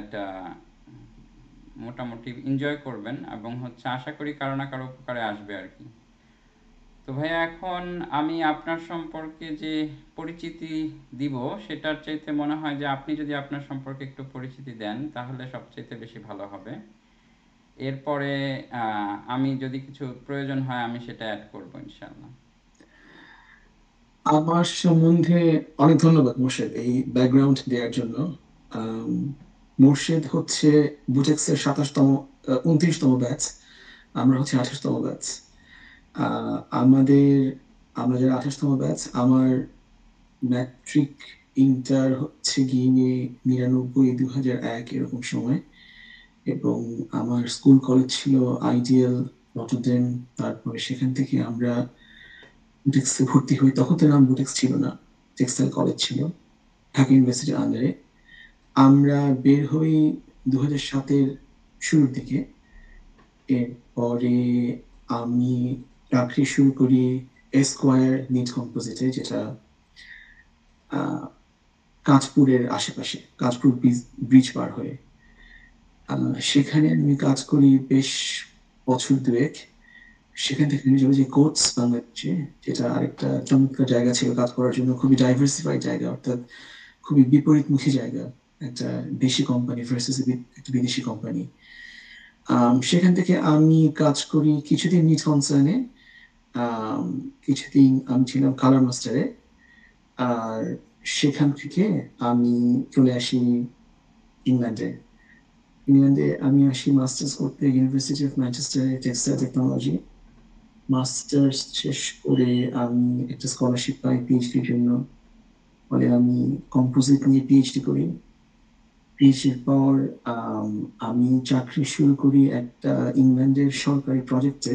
এটা মোটামুটি এনজয় করবেন এবং আশা করি কারো না কারো উপকারে আসবে আর কি। তো ভাইয়া এখন আমি আপনার সম্পর্কে যে পরিচিতি দিব সেটার চাইতে মনে হয় যে আপনি যদি আপনার সম্পর্কে একটু পরিচিতি দেন তাহলে সবচাইতে বেশি ভালো হবে। এরপরে আমি যদি কিছু প্রয়োজন হয় আমি সেটা অ্যাড করবো ইনশাল্লাহ। আমার সম্বন্ধে অনেক ধন্যবাদ মোর্শেদ এই ব্যাকগ্রাউন্ড দেওয়ার জন্য। আম, মোর্শেদ হচ্ছে বুটেক্সের 29তম ব্যাচ। আমরা হচ্ছে 28তম ব্যাচ। আমাদের আমরা যারা 28তম ব্যাচ, আমার ম্যাট্রিক ইন্টার হচ্ছে গিয়ে 99 2001 এরকম সময়। এবং আমার স্কুল কলেজ ছিল আইডিয়াল, নটরডেম। তারপরে সেখান থেকে আমরা বুটেক্সে ভর্তি হই। তখন তো নাম বুটেক্স ছিল না, টেক্সটাইল কলেজ ছিল ঢাকা ইউনিভার্সিটির আন্ডারে। আমরা বের হই 2007-এর শুরুর দিকে। এরপরে আমি চাকরি শুরু করি এসকোয়ার নিট কম্পোজিটে, যেটা আহ, কাঁচপুরের আশেপাশে, কাঁচপুর ব্রিজ পার হয়ে। সেখানে আমি কাজ করি বেশ বছর দুয়েক। সেখান থেকে আমি চলে যাই কোটস বাংলাদেশে, যেটা আরেকটা চমৎকার জায়গা ছিল কাজ করার জন্য। খুবই ডাইভার্সিফাইড জায়গা, অর্থাৎ খুবই বিপরীতমুখী জায়গা। একটা দেশি কোম্পানি ভার্সেস একটা বিদেশি কোম্পানি। সেখান থেকে আমি কাজ করি কিছুদিন নিট কনসার্নে, কিছুদিন আমি ছিলাম কালার মাস্টারে। আর সেখান থেকে আমি চলে আসি ইংল্যান্ডে। ইংল্যান্ডে আমি আসি মাস্টার্স করতে ইউনিভার্সিটি অফ ম্যানচেস্টারে, টেক্সটাইল টেকনোলজি। মাস্টার্স শেষ করে আমি একটা স্কলারশিপ পাই পিএইচডির জন্য। ফলে আমি কম্পোজিট নিয়ে পিএইচডি করি। পিএইচডির পর আম, আমি চাকরি শুরু করি একটা ইংল্যান্ডের সরকারি প্রজেক্টে।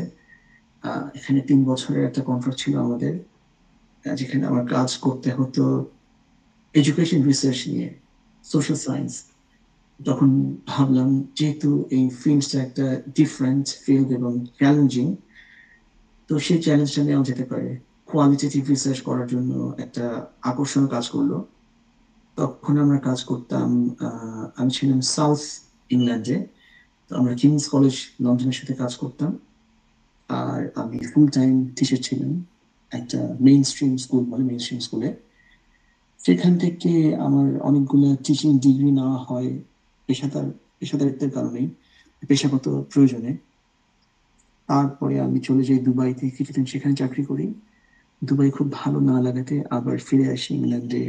এখানে 3 বছরের একটা কন্ট্রাক্ট ছিল আমাদের, যেখানে আমার কাজ করতে হতো এডুকেশন রিসার্চ নিয়ে, সোশ্যাল সায়েন্স। তখন ভাবলাম, যেহেতু এই ফিল্ডটা একটা ডিফারেন্ট ফিল্ড এবং চ্যালেঞ্জিং, তো সেই চ্যালেঞ্জটা নেওয়া যেতে পারে। কোয়ালিটেটিভ রিসার্চ করার জন্য একটা আকর্ষণ কাজ করলো। তখন আমরা কাজ করতাম, আমি ছিলাম সাউথ ইংল্যান্ডে। তো আমরা কিংস কলেজ লন্ডনের সাথে কাজ করতাম। আর আমি ফুল টাইম টিচার ছিলাম একটা মেইন স্ট্রিম স্কুল, মানে মেইন স্ট্রিম স্কুলে। সেখান থেকে আমার অনেকগুলো টিচিং ডিগ্রি নেওয়া হয় পেশাদার পেশাদারিত্বের কারণেই, পেশাগত প্রয়োজনে। তারপরে আমি চলে যাই দুবাইতে, কিছুদিন সেখানে চাকরি করি। দুবাই খুব ভালো না লাগাতে আবার ফিরে আসি ইংল্যান্ডে।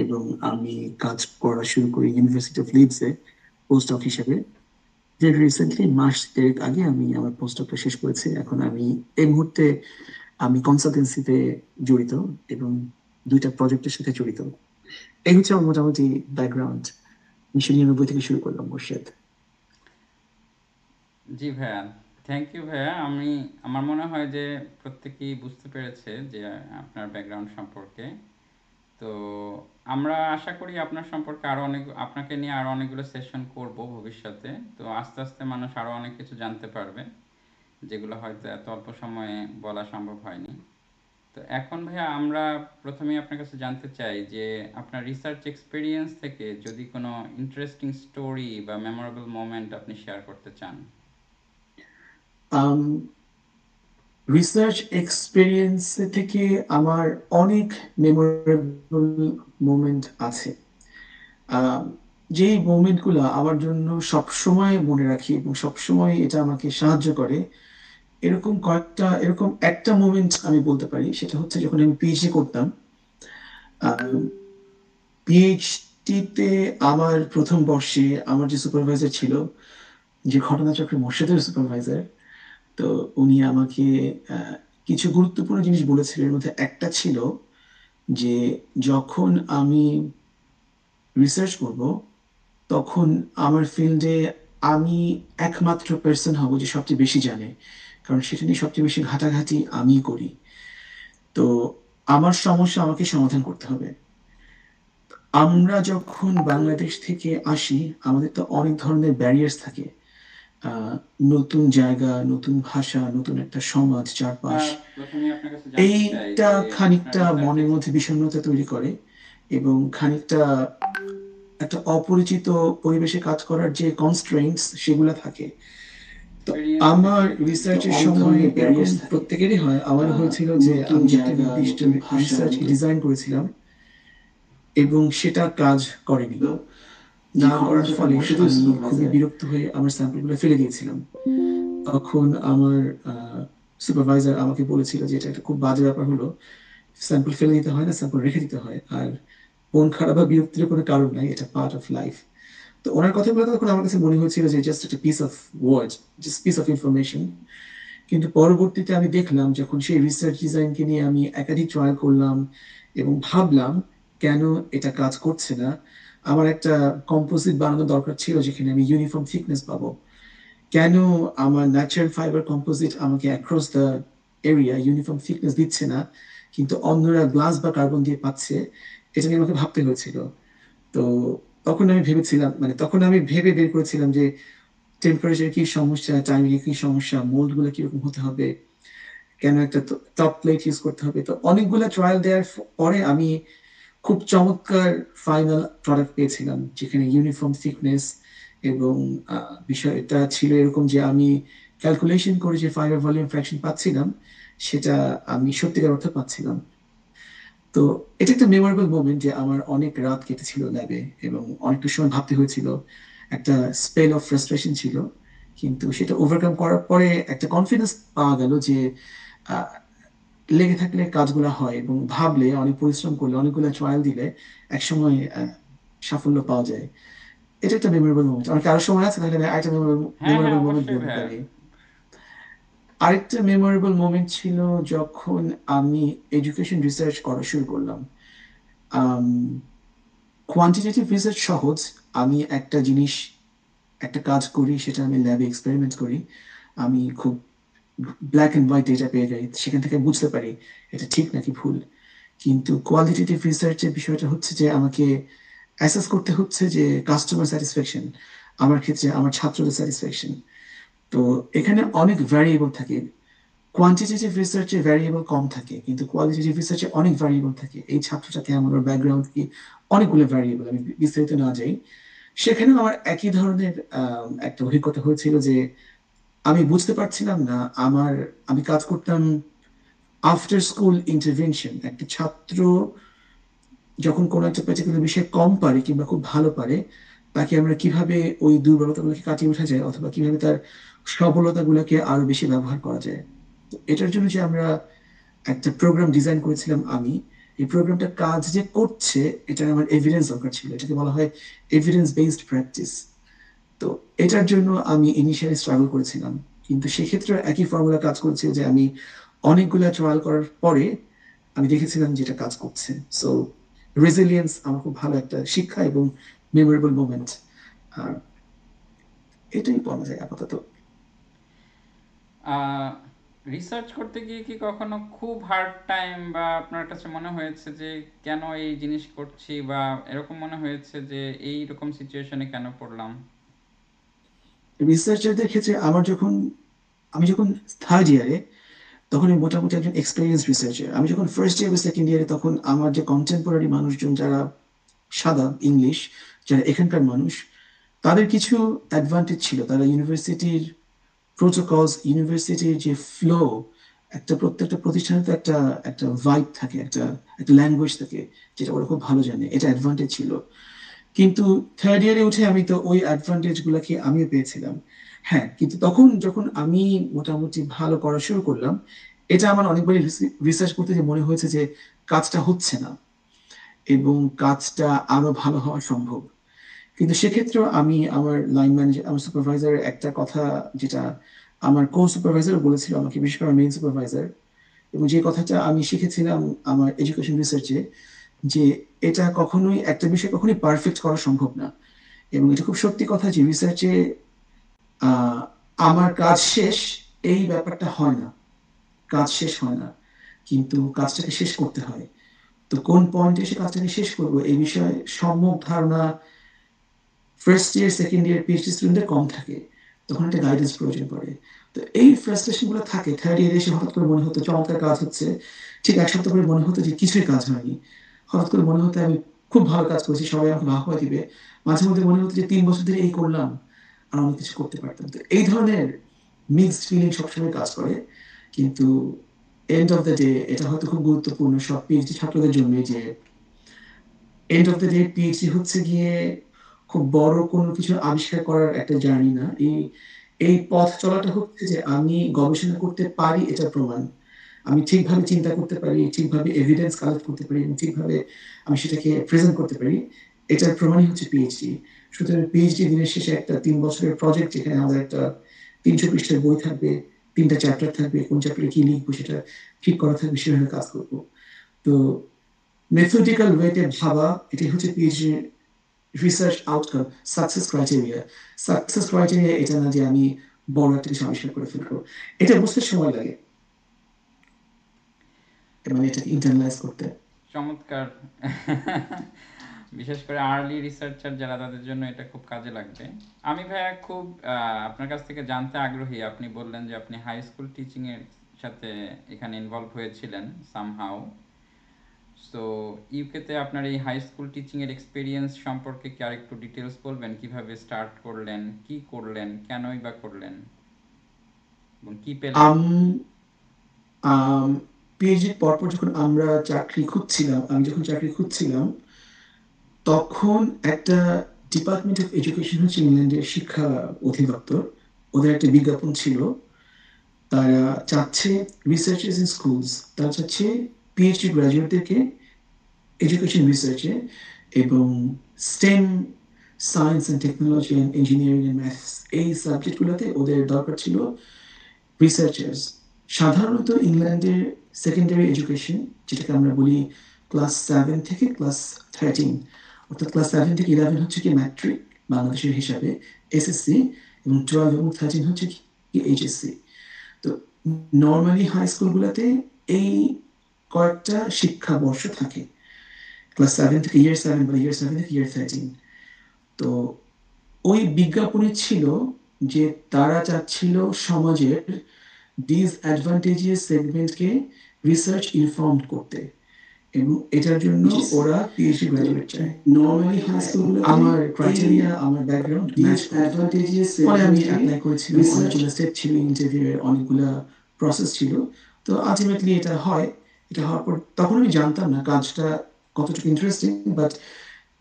এবং আমি কাজ করা শুরু করি ইউনিভার্সিটি অফ লিডসে পোস্ট ডক হিসেবে। যে রিসেন্টলি মাস দেড়েক আগে আমি আমার পোস্ট ডকটা শেষ করেছি। এখন আমি এই মুহূর্তে আমি কনসালটেন্সিতে জড়িত এবং 2টা প্রজেক্টের সাথে জড়িত। এই হচ্ছে আমার মোটামুটি ব্যাকগ্রাউন্ড। 1999 থেকে শুরু করলাম মোর্শেদ। জি ভাইয়া, থ্যাংক ইউ ভাইয়া। আমার মনে হয় যে প্রত্যেকেই বুঝতে পেরেছে যে আপনার ব্যাকগ্রাউন্ড সম্পর্কে। তো আমরা আশা করি আপনার সম্পর্কে আরও অনেক, আপনাকে নিয়ে আরও অনেকগুলো সেশন করব ভবিষ্যতে। তো আস্তে আস্তে মানুষ আরও অনেক কিছু জানতে পারবে যেগুলো হয়তো এত অল্প সময়ে বলা সম্ভব হয়নি। তো এখন ভাইয়া আমরা প্রথমেই আপনার কাছে জানতে চাই যে আপনার রিসার্চ এক্সপিরিয়েন্স থেকে যদি কোনো ইন্টারেস্টিং স্টোরি বা মেমোরেবল মোমেন্ট আপনি শেয়ার করতে চান। রিসার্চ এক্সপিরিয়েন্স থেকে আমার অনেক মেমোরেবল মোমেন্ট আছে। আহ, যেই মোমেন্ট গুলো আমার জন্য সবসময় মনে রাখি এবং সবসময় এটা আমাকে সাহায্য করে, এরকম একটা মোমেন্ট আমি বলতে পারি। সেটা হচ্ছে যখন আমি পিএইচডি করতাম। পিএইচডিতে আমার প্রথম বর্ষে আমার যে সুপারভাইজার ছিল, যে ঘটনাচক্রে মোর্শেদের সুপারভাইজার, তো উনি আমাকে আহ, কিছু গুরুত্বপূর্ণ জিনিস বলেছিলেন। এর মধ্যে একটা ছিল যে যখন আমি রিসার্চ করব, তখন আমার ফিল্ডে আমি একমাত্র পার্সন হব যে সবচেয়ে বেশি জানে, কারণ সেটা নিয়ে সবচেয়ে বেশি ঘাটাঘাটি আমি করি। তো আমার সমস্যা আমাকে সমাধান করতে হবে। আমরা যখন বাংলাদেশ থেকে আসি, আমাদের তো অনেক ধরনের ব্যারিয়ার্স থাকে। আহ, নতুন জায়গা, নতুন ভাষা, নতুন একটা সমাজ চারপাশ। প্রথমেই আপনার কাছে জানতে চাই এইটা যে আপনার খানিকটা রিসার্চ মনের মধ্যে বিষণ্ণতা তৈরি করে এবং খানিকটা একটা অপরিচিত পরিবেশে কাজ করার যে কনস্ট্রেইন্টস সেগুলা থাকে। তো এক্সপেরিয়েন্স আমার থাকে। রিসার্চের সময় এরকম প্রত্যেকেরই হয়। আমার হয়েছিল যে আমি একটা নির্দিষ্ট রিসার্চ ডিজাইন করেছিলাম এবং সেটা কাজ করেনি। না করার ফলে আমি খুবই বিরক্ত হয়ে আমার স্যাম্পলগুলো ফেলে দিয়েছিলাম। তখন আমার সুপারভাইজার আমাকে বলেছিল যে এটা একটা খুব বাজে ব্যাপার হলো, স্যাম্পল ফেলে দিতে হয় না, স্যাম্পল রেখে দিতে হয়। আর মন খারাপ বা বিরক্তির কোনো কারণ নাই, এটা পার্ট অফ লাইফ। তো ওনার কথাগুলো তখন আমার কাছে মনে হয়েছিল যে জাস্ট একটা piece of word, just piece of information. কিন্তু পরবর্তীতে আমি দেখলাম যখন সেই রিসার্চ ডিজাইনকে নিয়ে আমি একাধিক ট্রায়াল করলাম এবং ভাবলাম কেন এটা কাজ করছে না। আমার একটা কম্পোজিট বানানো দরকার ছিল যেখানে আমি ইউনিফর্ম থিকনেস পাবো। কেন আমার ন্যাচারাল ফাইবার কম্পোজিট আমাকে across the area uniform thickness দিচ্ছে না, কিন্তু অন্যরা গ্লাস বা কার্বন দিয়ে পাচ্ছে? এটা নিয়ে আমাকে ভাবতে হয়েছিল। তো তখন আমি ভেবেছিলাম, মানে তখন আমি ভেবে বের করেছিলাম যে টেম্পারেচার কি সমস্যা, টাইমিং এর কি সমস্যা, মোল্ড গুলো কিরকম হতে হবে, কেন একটা টপ প্লেট ইউজ করতে হবে। তো অনেকগুলো ট্রায়াল দেওয়ার পরে আমি খুব চমৎকার ফাইনাল প্রোডাক্ট পেয়েছিলাম যেখানে ইউনিফর্ম থিকনেস এবং বিষয়টা ছিল এরকম যে আমি ক্যালকুলেশন করে যে ফাইবার ভলিউম ফ্র্যাকশন পাচ্ছিলাম সেটা আমি সত্যিকার অর্থে পাচ্ছিলাম। তো এটা একটা মেমোরেবল মোমেন্ট যে আমার অনেক রাত কেটেছিল ল্যাবে এবং অনেকটা সময় ভাবতে হয়েছিল। একটা স্পেল অফ ফ্রাস্ট্রেশন ছিল, কিন্তু সেটা ওভারকাম করার পরে একটা কনফিডেন্স পাওয়া গেল যে আহ, লেগে থাকলে কাজগুলো হয় এবং ভাবলে অনেক পরিশ্রম করলে অনেকগুলো ট্রায়াল দিলে একসময় সাফল্য পাওয়া যায়। এটা একটা মেমোরেবল মোমেন্ট। আমার কারো সময় আছে তাহলে আমি আরেকটা হ্যাঁ, হ্যাঁ, মেমোরেবল মোমেন্ট অবশ্যই বলতে ভাইয়া। পারি। আরেকটা মেমোরেবল মোমেন্ট ছিল যখন আমি এডুকেশন রিসার্চ করা শুরু করলাম। কোয়ান্টিটেটিভ রিসার্চ সহজ। আমি একটা জিনিস, একটা কাজ করি, সেটা আমি ল্যাবে এক্সপেরিমেন্ট করি। আমি খুব ব্ল্যাক অ্যান্ড হোয়াইট ডেটা পেয়ে যাই, সেখান থেকে বুঝতে পারি এটা ঠিক নাকি ভুল। কিন্তু কোয়ালিটেটিভ রিসার্চের বিষয়টা হচ্ছে যে আমাকে অ্যাসেস করতে হচ্ছে যে কাস্টমার স্যাটিসফ্যাকশন, আমার ক্ষেত্রে আমার ছাত্রদের স্যাটিসফ্যাকশন। তো এখানে অনেক ভ্যারিয়েবল থাকে। কোয়ান্টিটেটিভ রিসার্চে ভ্যারিয়েবল কম থাকে, কিন্তু কোয়ালিটেটিভ রিসার্চে অনেক ভ্যারিয়েবল থাকে। এই ছাত্রটা কেমন, ওর ব্যাকগ্রাউন্ড কি, অনেকগুলো ভ্যারিয়েবল, আমি বিস্তারিত না যাই। সেখানেও আমার একই ধরনের একটা অভিজ্ঞতা হয়েছিল যে আমি বুঝতে পারছিলাম না আমার, আমি কাজ করতাম আফটার স্কুল ইন্টারভেনশন। একটা ছাত্র যখন কোনো একটা পার্টিকুলার বিষয়ে কম পারে কিংবা খুব ভালো পারে, তাকে আমরা কিভাবে ওই দুর্বলতাগুলোকে কাটিয়ে ওঠা যায় অথবা কিভাবে তার সফলতাগুলোকে আরো বেশি ব্যবহার করা যায়। তো এটার জন্য যে আমরা একটা প্রোগ্রাম ডিজাইন করেছিলাম আমি, এই প্রোগ্রামটা কাজ যে করছে এটা আমার এভিডেন্স দরকার ছিল। এটাকে বলা হয় এভিডেন্স বেসড প্র্যাকটিস। তো এটার জন্য আমি ইনিশিয়ালি স্ট্রাগল করেছিলাম, কিন্তু সেক্ষেত্রে একই ফর্মুলা কাজ করেছে যে আমি অনেকগুলো ট্রায়াল করার পরে আমি দেখেছিলাম যেটা কাজ করছে। সো রেজিলিয়েন্স আমার খুব ভালো একটা শিক্ষা এবং মেমোরেবল মোমেন্ট। আর এটাই বলা যায় আপাতত। রিসার্চ করতে গিয়ে কি কখনো খুব হার্ড টাইম বা আপনার কাছে মনে হয়েছে যে কেন এই জিনিস করছি, বা এরকম মনে হয়েছে যে এই রকম সিচুয়েশনে কেন পড়লাম? রিসার্চারদের ক্ষেত্রে আমার যখন, আমি যখন থার্ড ইয়ারে, তখন আমি মোটামুটি একজন এক্সপিরিয়েন্স রিসার্চার। আমি যখন ফার্স্ট ইয়ার বা সেকেন্ড ইয়ারে, তখন আমার যে কন্টেম্পোরারি মানুষজন যারা সাদা ইংলিশ, যারা এখানকার মানুষ, তাদের কিছু অ্যাডভান্টেজ ছিল। তারা ইউনিভার্সিটির প্রোটোকলস, ইউনিভার্সিটির যে ফ্লো, একটা প্রত্যেকটা প্রতিষ্ঠানে তো একটা একটা ভাইব থাকে, একটা একটা ল্যাঙ্গুয়েজ থাকে, যেটা ওরা খুব ভালো জানে। এটা অ্যাডভান্টেজ ছিল। কিন্তু থার্ড ইয়ারে উঠে আমি তো ওই অ্যাডভান্টেজ গুলাকে আমিও পেয়েছিলাম। হ্যাঁ, কিন্তু তখন যখন আমি মোটামুটি ভালো করা শুরু করলাম, এটা আমার অনেকবারই রিসার্চ করতে যে মনে হয়েছে যে কাজটা হচ্ছে না এবং কাজটা আরো ভালো হওয়া সম্ভব। কিন্তু সেক্ষেত্রেও আমি আমার লাইন ম্যানেজার, আমার সুপারভাইজারের একটা কথা, যেটা আমার কো সুপারভাইজার বলেছিল আমাকে, বিশেষ করে মেইন সুপারভাইজার, এবং যে কথাটা আমি শিখেছিলাম আমার এডুকেশন রিসার্চে, যে এটা কখনোই, একটা বিষয় কখনোই পারফেক্ট করা সম্ভব না। এবং এটা খুব সত্যি কথা যে রিসার্চে আহ আমার কাজ শেষ, এই ব্যাপারটা হয় না। কাজ শেষ হয় না, কিন্তু কাজটাকে শেষ করতে হয়। তো কোন পয়েন্টে এসে কাজটাকে শেষ করবো এই বিষয়ে সম্যক ধারণা first year, second year PhD স্টুডেন্টের কম থাকে। তখন একটা গাইডেন্স প্রয়োজন পড়ে। তো এই ফ্রাস্ট্রেশন গুলো থাকে। থার্ড ইয়ারে এসে হঠাৎ করে মনে হতো চমৎকার কাজ হচ্ছে, ঠিক এক সপ্তাহ পরে মনে হতো যে কিছুই কাজ হয়নি। হঠাৎ করে মনে হতো আমি খুব ভালো কাজ করেছি, সবাই আমাকে বাহবা দিবে। মাঝে মধ্যে মনে হতো যে ৩ বছর ধরে এই করলাম, আর অনেক কিছু করতে পারতাম। তো এই ধরনের মিক্সড ফিলিং সবসময় কাজ করে। কিন্তু এন্ড অফ দ্য ডে এটা হয়তো খুব গুরুত্বপূর্ণ সব পিএইচডি ছাত্রদের জন্য যে end of the day PhD হচ্ছে গিয়ে খুব বড় কোনো কিছু আবিষ্কার করার একটা জার্নি না। এই পথ চলাটা হচ্ছে যে আমি গবেষণা করতে পারি এটার প্রমাণ। আমি ঠিকভাবে চিন্তা করতে পারি, ঠিকভাবে এভিডেন্স কালেক্ট করতে পারি এবং ঠিকভাবে আমি সেটাকে প্রেজেন্ট করতে পারি। এটার প্রমাণই হচ্ছে পিএইচডি। সুতরাং পিএইচডি দিনের শেষে একটা ৩ বছরের প্রজেক্ট যেখানে আমাদের একটা ৩০০ পৃষ্ঠার বই থাকবে, ৩ টা চ্যাপ্টার থাকবে, কোন চ্যাপ্টারে কি লিখবো সেটা ঠিক করা থাকবে, সেভাবে কাজ করব। তো মেথডিক্যাল ওয়েতে ভাবা এটাই হচ্ছে PhD research outcome, success criteria. Success criteria এটা না যে আমি বড় একটা কিছু আবিষ্কার করে ফেলবো। এটা বুঝতে সময় লাগে। মানে এটাকে ইন্টারনালাইজ করতে। চমৎকার। বিশেষ করে আর্লি রিসার্চার যারা, তাদের জন্য এটা খুব কাজে লাগবে। আমি ভাইয়া খুব আপনার কাছ থেকে জানতে আগ্রহী। আপনি বললেন যে আপনি হাই স্কুল টিচিংয়ের সাথে এখানে ইনভলভ হয়েছিলেন সামহাও। সো ইউকেতে আপনার এই হাই স্কুল টিচিংয়ের এক্সপিরিয়েন্স সম্পর্কে কি আরেকটু ডিটেলস বলবেন? কিভাবে স্টার্ট করলেন, কি করলেন, কেনই বা করলেন, এবং কি পেলেন? আম আম পিএইচডির পরপর যখন আমরা চাকরি খুঁজছিলাম, আমি যখন চাকরি খুঁজছিলাম, তখন একটা ডিপার্টমেন্ট অফ এডুকেশন হচ্ছে ইংল্যান্ডের শিক্ষা অধিদপ্তর। ওদের একটা বিজ্ঞাপন ছিল। তারা চাচ্ছে রিসার্চার্স ইন স্কুলস, তারা চাচ্ছে পিএইচডি গ্র্যাজুয়েটদেরকে এডুকেশন রিসার্চে এবং stem science and technology and engineering and maths এই সাবজেক্টগুলোতে ওদের দরকার ছিল রিসার্চার্স। সাধারণত ইংল্যান্ডের সেকেন্ডারি এডুকেশন, যেটাকে আমরা বলি ক্লাস 7 থেকে ক্লাস 13, অর্থাৎ ক্লাস 7 থেকে 11 হচ্ছে কি ম্যাট্রিক বাংলাদেশের হিসাবে, এসএসসি, এবং 12 এবং 13 হচ্ছে কি এইচএসসি। তো নর্মালি হাই স্কুলগুলোতে এই কয়েকটা শিক্ষাবর্ষ থাকে, ক্লাস 7 থেকে ইয়ার 7 বা ইয়ার 7 থেকে ইয়ার 13। তো ওই বিজ্ঞাপনে ছিল যে তারা চাচ্ছিল সমাজের ডিসঅ্যাডভান্টেজিয়াস সেগমেন্টকে রিসার্চ ইনফর্মড করতে, এবং এটার জন্য ওরা পিএইচডি গ্র্যাজুয়েট চায়। নর্মালি হাই স্কুলগুলো আমার ক্রাইটেরিয়া, আমার ব্যাকগ্রাউন্ড ম্যাচ অ্যাডভান্টেজিয়াস, ফলে আমি অ্যাপ্লাই করেছিলাম। অনেকগুলো স্টেপ ছিল, ইন্টারভিউয়ের অনেকগুলো প্রসেস ছিল। তো আলটিমেটলি এটা হয়। এটা হওয়ার পর তখন আমি জানতাম না কাজটা কতটুকু interesting, but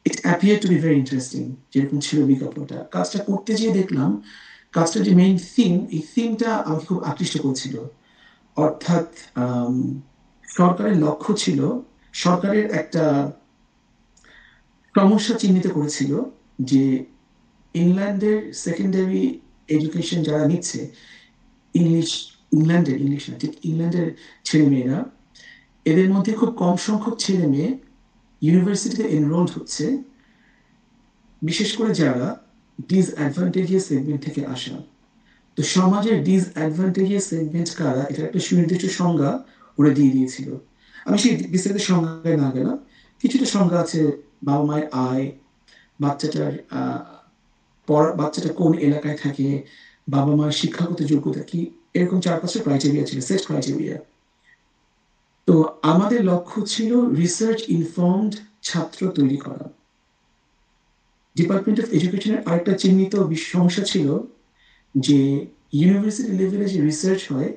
it appear to be very interesting. যেরকম ছিল বিজ্ঞাপনটা, কাজটা করতে যেয়ে দেখলাম কাজটার যে মেইন থিম, এই থিমটা আমাকে খুব আকৃষ্ট করেছিল। অর্থাৎ সরকারের লক্ষ্য ছিল, সরকারের একটা সমস্যা চিহ্নিত করেছিল যে ইংল্যান্ডের সেকেন্ডারি এডুকেশন যারা নিচ্ছে, ইংলিশ, ইংল্যান্ডের ইংলিশ না, ঠিক ইংল্যান্ডের ছেলেমেয়েরা, এদের মধ্যে খুব কম সংখ্যক ছেলে মেয়ে ইউনিভার্সিটিতে এনরোলড হচ্ছে, বিশেষ করে যারা ডিসঅ্যাডভান্টেজিয়াস সেগমেন্ট থেকে আসা। তো সমাজের ডিসঅ্যাডভান্টেজিয়াস সেগমেন্ট কারা, এটার একটা সুনির্দিষ্ট সংজ্ঞা ওরা দিয়ে দিয়েছিল। আমি সেই বিস্তারিত সংজ্ঞায় না গেলাম। কিছুটা সংজ্ঞা আছে, বাবা মায়ের আয়, বাচ্চাটার বাচ্চাটা কোন এলাকায় থাকে, বাবা মার শিক্ষাগত যোগ্যতা কি, এরকম 4-5টা ক্রাইটেরিয়া ছিল, সেট ক্রাইটেরিয়া। তো আমাদের লক্ষ্য ছিল রিসার্চ ইনফর্মড ছাত্র তৈরি করা। ডিপার্টমেন্ট অফ এডুকেশনের আরেকটা চিহ্নিত সমস্যা ছিল যে ইউনিভার্সিটি লেভেলে যে রিসার্চ হয়,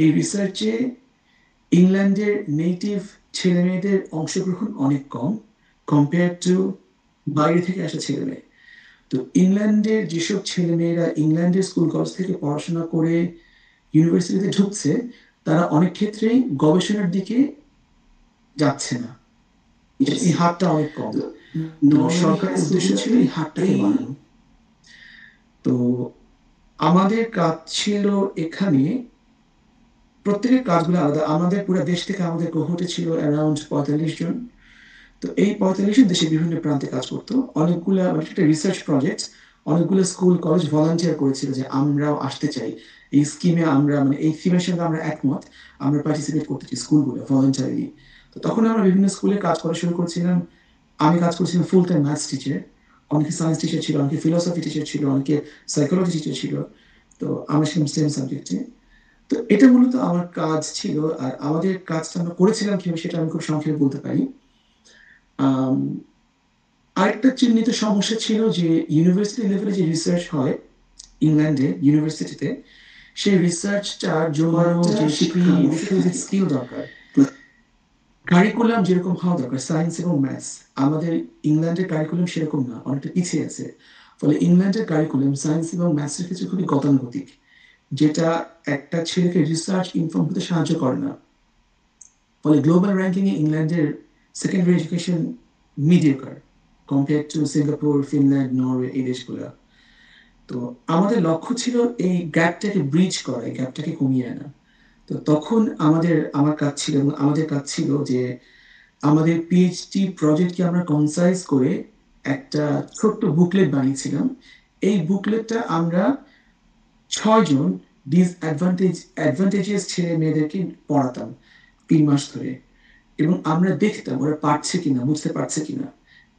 এই রিসার্চে ইংল্যান্ডের নেটিভ ছেলেমেয়েদের অংশগ্রহণ অনেক কম কম্পেয়ার টু বাইরে থেকে আসা ছেলেমেয়ে। তো ইংল্যান্ডের যেসব ছেলেমেয়েরা ইংল্যান্ডের স্কুল কলেজ থেকে পড়াশোনা করে ইউনিভার্সিটিতে ঢুকছে, তারা অনেক ক্ষেত্রেই গবেষণার দিকে যাচ্ছে না। এই হারটা অনেক কম। তো সরকারের উদ্দেশ্য ছিল এই হারটাকে বাড়ানো। তো আমাদের কাজ ছিল এখানে, প্রত্যেকের কাজগুলো আলাদা। আমাদের পুরো দেশ থেকে আমাদের কোহোর্টে ছিল অ্যারাউন্ড 45 জন। তো এই 45 জন দেশের বিভিন্ন প্রান্তে কাজ করতো। অনেকগুলা, মানে একটা রিসার্চ প্রজেক্ট, অনেকগুলো স্কুল কলেজ ভলান্টিয়ার করেছিল যে আমরাও আসতে চাই এই স্কিমে, আমরা মানে এই থিমের সঙ্গে আমরা একমত, আমরা পার্টিসিপেট করতে চাই স্কুলগুলো ভলান্টারিলি। তো তখন আমরা বিভিন্ন স্কুলে কাজ করা শুরু করছিলাম। আমি কাজ করছিলাম ফুল টাইম ম্যাথস টিচার, অনেকে সায়েন্স টিচার ছিল, অনেকে ফিলোসফি টিচার ছিল, অনেকে সাইকোলজি টিচার ছিল। তো আমরা ছিলাম সেম সাবজেক্টে। তো এটা মূলত আমার কাজ ছিল। আর আমাদের কাজটা আমরা করেছিলাম কিভাবে সেটা আমি খুব সংক্ষেপে বলতে পারি। আরেকটা চিহ্নিত সমস্যা ছিল যে ইউনিভার্সিটি লেভেলে যে রিসার্চ হয় ইংল্যান্ডে ইউনিভার্সিটিতে, সেই রিসার্চটার জন্য যে শিক্ষা স্কিল দরকার, কারিকুলাম যেরকম হওয়া দরকার সায়েন্স এবং ম্যাথস, আমাদের ইংল্যান্ডের কারিকুলাম সেরকম না, অনেকটা পিছিয়ে আছে। ফলে ইংল্যান্ডের কারিকুলাম সায়েন্স এবং ম্যাথসের ক্ষেত্রে খুবই গতানুগতিক, যেটা একটা ছেলেকে রিসার্চ ইনফর্ম হতে সাহায্য করে না। ফলে গ্লোবাল র্যাঙ্কিং এ ইংল্যান্ডের secondary education mediocre compare to Singapore, Finland, Norway, এই দেশগুলো। তো আমাদের লক্ষ্য ছিল এই গ্যাপটাকে ব্রিজ করা, এই গ্যাপটাকে কমিয়ে আনা। তো তখন আমার কাজ ছিল এবং আমাদের কাজ ছিল যে আমাদের পিএইচডি প্রজেক্টকে আমরা কনসাইজ করে একটা ছোট্ট বুকলেট বানিয়েছিলাম। এই বুকলেটটা আমরা 6 জন অ্যাডভান্টেজেস ছেলে মেয়েদেরকে পড়াতাম 3 মাস ধরে, এবং আমরা দেখতাম ওরা পারছে কিনা, বুঝতে পারছে কিনা,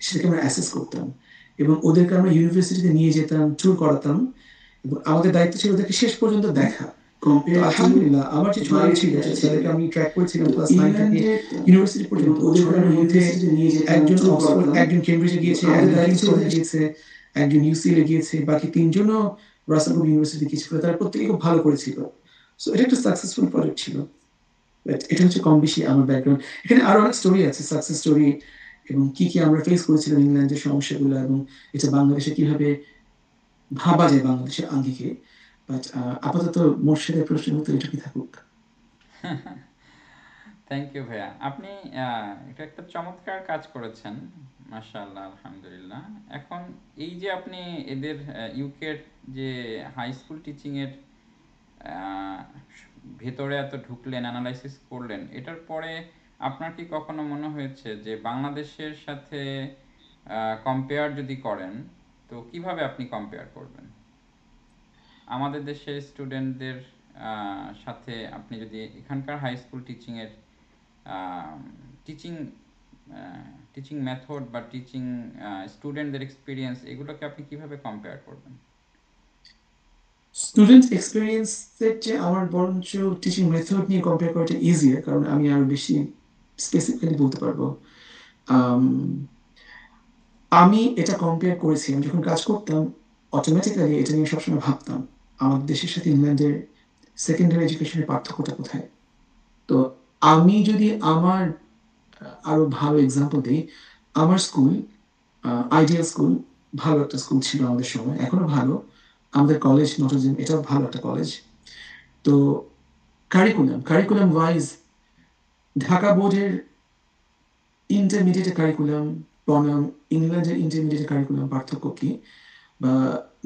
সেটাকে আমরা অ্যাসেস করতাম এবং ওদেরকে আমরা ইউনিভার্সিটিতে নিয়ে যেতাম, ট্যুর করাতাম এবং আমাদের দায়িত্ব ছিল ওদেরকে শেষ পর্যন্ত দেখা। তো আলহামদুলিল্লাহ আমার যে ছড়ানো ছিল তাদেরকে আমি ট্র্যাক করেছিলাম ক্লাস 9 থেকে ইউনিভার্সিটি পর্যন্ত। ছড়ানোর মধ্যে একজন অক্সফোর্ড, একজন কেমব্রিজে গিয়েছে, একজন কিংস কলেজে গিয়েছে, একজন ইউসিএল গিয়েছে, বাকি 3জনও রাসেলপুর ইউনিভার্সিটি গিয়েছিল। তারা প্রত্যেকে খুব ভালো করেছিল। সো এটা একটা সাকসেসফুল প্রজেক্ট ছিল। বাট এটা হচ্ছে কম বেশি আমার ব্যাকগ্রাউন্ড। এখানে আরো অনেক স্টোরি আছে, সাকসেস স্টোরি এবং কি আমরা ফেস করেছিলাম ইংল্যান্ডের সমস্যাগুলো এবং এটা বাংলাদেশে কিভাবে ভাবা যায় বাংলাদেশের আঙ্গিকে। বাট আপাতত মোর্শেদের প্রশ্নের উত্তর এটুকুই থাকুক। থ্যাংক ইউ ভাইয়া। আপনি এটা একটা চমৎকার কাজ করেছেন, মাশাআল্লাহ, আলহামদুলিল্লাহ। এখন এই যে আপনি এদের ইউকের যে হাই স্কুল টিচিংয়ের আহ, ভেতরে এত ঢুকলেন, অ্যানালাইসিস করলেন, এটার পরে আপনার কি কখনো মনে হয়েছে যে বাংলাদেশের সাথে কম্পেয়ার যদি করেন, তো কিভাবে আপনি কম্পেয়ার করবেন আমাদের দেশের স্টুডেন্টদের সাথে? আপনি যদি এখানকার হাই স্কুল টিচিংয়ের টিচিং টিচিং মেথড বা টিচিং স্টুডেন্টদের এক্সপিরিয়েন্স, এগুলোকে আপনি কিভাবে কম্পেয়ার করবেন? স্টুডেন্ট এক্সপিরিয়েন্সের চেয়ে আমার বরঞ্চ টিচিং মেথড নিয়ে কম্পেয়ার করাটা ইজিয়ার, কারণ আমি আরো বেশি স্পেসিফিক্যালি বলতে পারবো। আম, আমি এটা কম্পেয়ার করেছি, আমি যখন কাজ করতাম অটোমেটিক্যালি এটা নিয়ে সবসময় ভাবতাম আমাদের দেশের সাথে ইংল্যান্ডের সেকেন্ডারি এডুকেশনের পার্থক্যটা কোথায়। তো আমি যদি আমার আরো ভালো এক্সাম্পল দিই, আমার স্কুল আইডিয়াল স্কুল, ভালো একটা স্কুল ছিল আমাদের সময়, এখনো ভালো। আমাদের কলেজ নটরডেম, এটাও ভালো একটা কলেজ। তো কারিকুলাম ওয়াইজ ঢাকা বোর্ডের ইন্টারমিডিয়েট কারিকুলাম বনাম ইংল্যান্ডের ইন্টারমিডিয়েট কারিকুলাম পার্থক্য কি, বা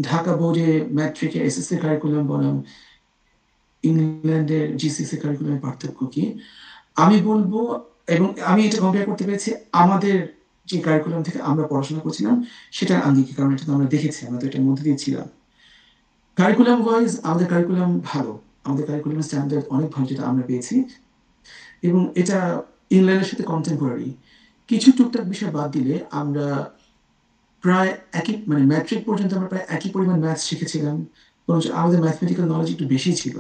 ঢাকা বোর্ডে ম্যাট্রিকের এসএসসি কারিকুলাম বনাম ইংল্যান্ডের জিসিসি কারিকুলামের পার্থক্য কি, আমি বলবো। এবং আমি এটা কম্পেয়ার করতে পেরেছি আমাদের যে কারিকুলাম থেকে আমরা পড়াশোনা করছিলাম সেটার আঙ্গিকে, কারণ এটা তো আমরা দেখেছি, আমরা তো এটার মধ্যে দিয়ে ছিলাম। কারিকুলাম ওয়াইজ আমাদের কারিকুলাম ভালো, আমাদের কারিকুলাম স্ট্যান্ডার্ড অনেক ভালো যেটা আমরা পেয়েছি, এবং এটা ইংল্যান্ডের সাথে কন্টেম্পোরারি। কিছু টুকটাক বিষয় বাদ দিলে আমরা প্রায় একই, মানে ম্যাট্রিক পর্যন্ত আমরা প্রায় একই পরিমাণ ম্যাথস শিখেছিলাম, বরঞ্চ আমাদের ম্যাথমেটিক্যাল নলেজ একটু বেশি ছিল,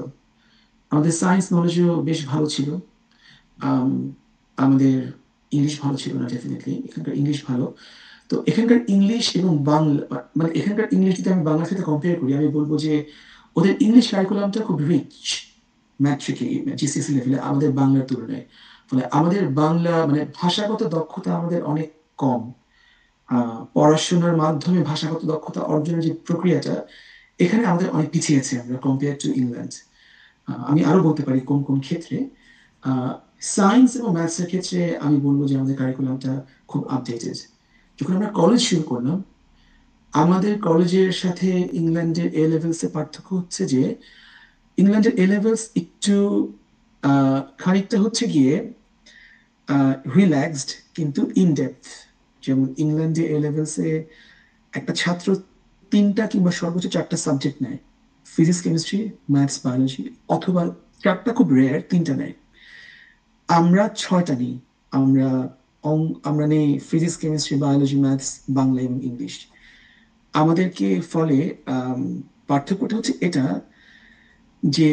আমাদের সায়েন্স নলেজও বেশ ভালো ছিল। আম, আমাদের ইংলিশ ভালো ছিল না, ডেফিনেটলি এখানকার ইংলিশ ভালো। তো এখানকার ইংলিশ এবং বাংলা, মানে এখানকার ইংলিশ যদি আমি বাংলার সাথে কম্পেয়ার করি, আমি বলবো যে ওদের ইংলিশ কারিকুলামটা খুব রিচ ম্যাট্রিকে, জিসিসি লেভেলে আমাদের বাংলার তুলনায়। ফলে আমাদের বাংলা মানে ভাষাগত দক্ষতা আমাদের অনেক কম। পড়াশোনার মাধ্যমে ভাষাগত দক্ষতা অর্জনের যে প্রক্রিয়াটা, এখানে আমাদের অনেক পিছিয়ে আছে আমরা কম্পেয়ার টু ইংল্যান্ড। আমি আরো বলতে পারি কোন কোন ক্ষেত্রে। সায়েন্স এবং ম্যাথসের ক্ষেত্রে আমি বলবো যে আমাদের কারিকুলামটা খুব আপডেটেড। যখন আমরা কলেজ শুরু করলাম, আমাদের কলেজের সাথে ইংল্যান্ডের এ লেভেলস এর পার্থক্য হচ্ছে যে ইংল্যান্ডের এ লেভেলস একটু খানিকটা হচ্ছে গিয়ে রিল্যাক্সড কিন্তু ইন ডেপথ। যেমন ইংল্যান্ডে এ লেভেলসে একটা ছাত্র 3টা কিংবা সর্বোচ্চ 4টা সাবজেক্ট নেয়, ফিজিক্স, কেমিস্ট্রি, ম্যাথস, বায়োলজি, অথবা 4টা খুব রেয়ার, 3টা নেয়। আমরা 6টা নিই। আমরা আমরা নেই physics, chemistry, biology, maths, Bangla এবং ইংলিশ। আমাদেরকে ফলে আম, পার্থক্যটা হচ্ছে এটা যে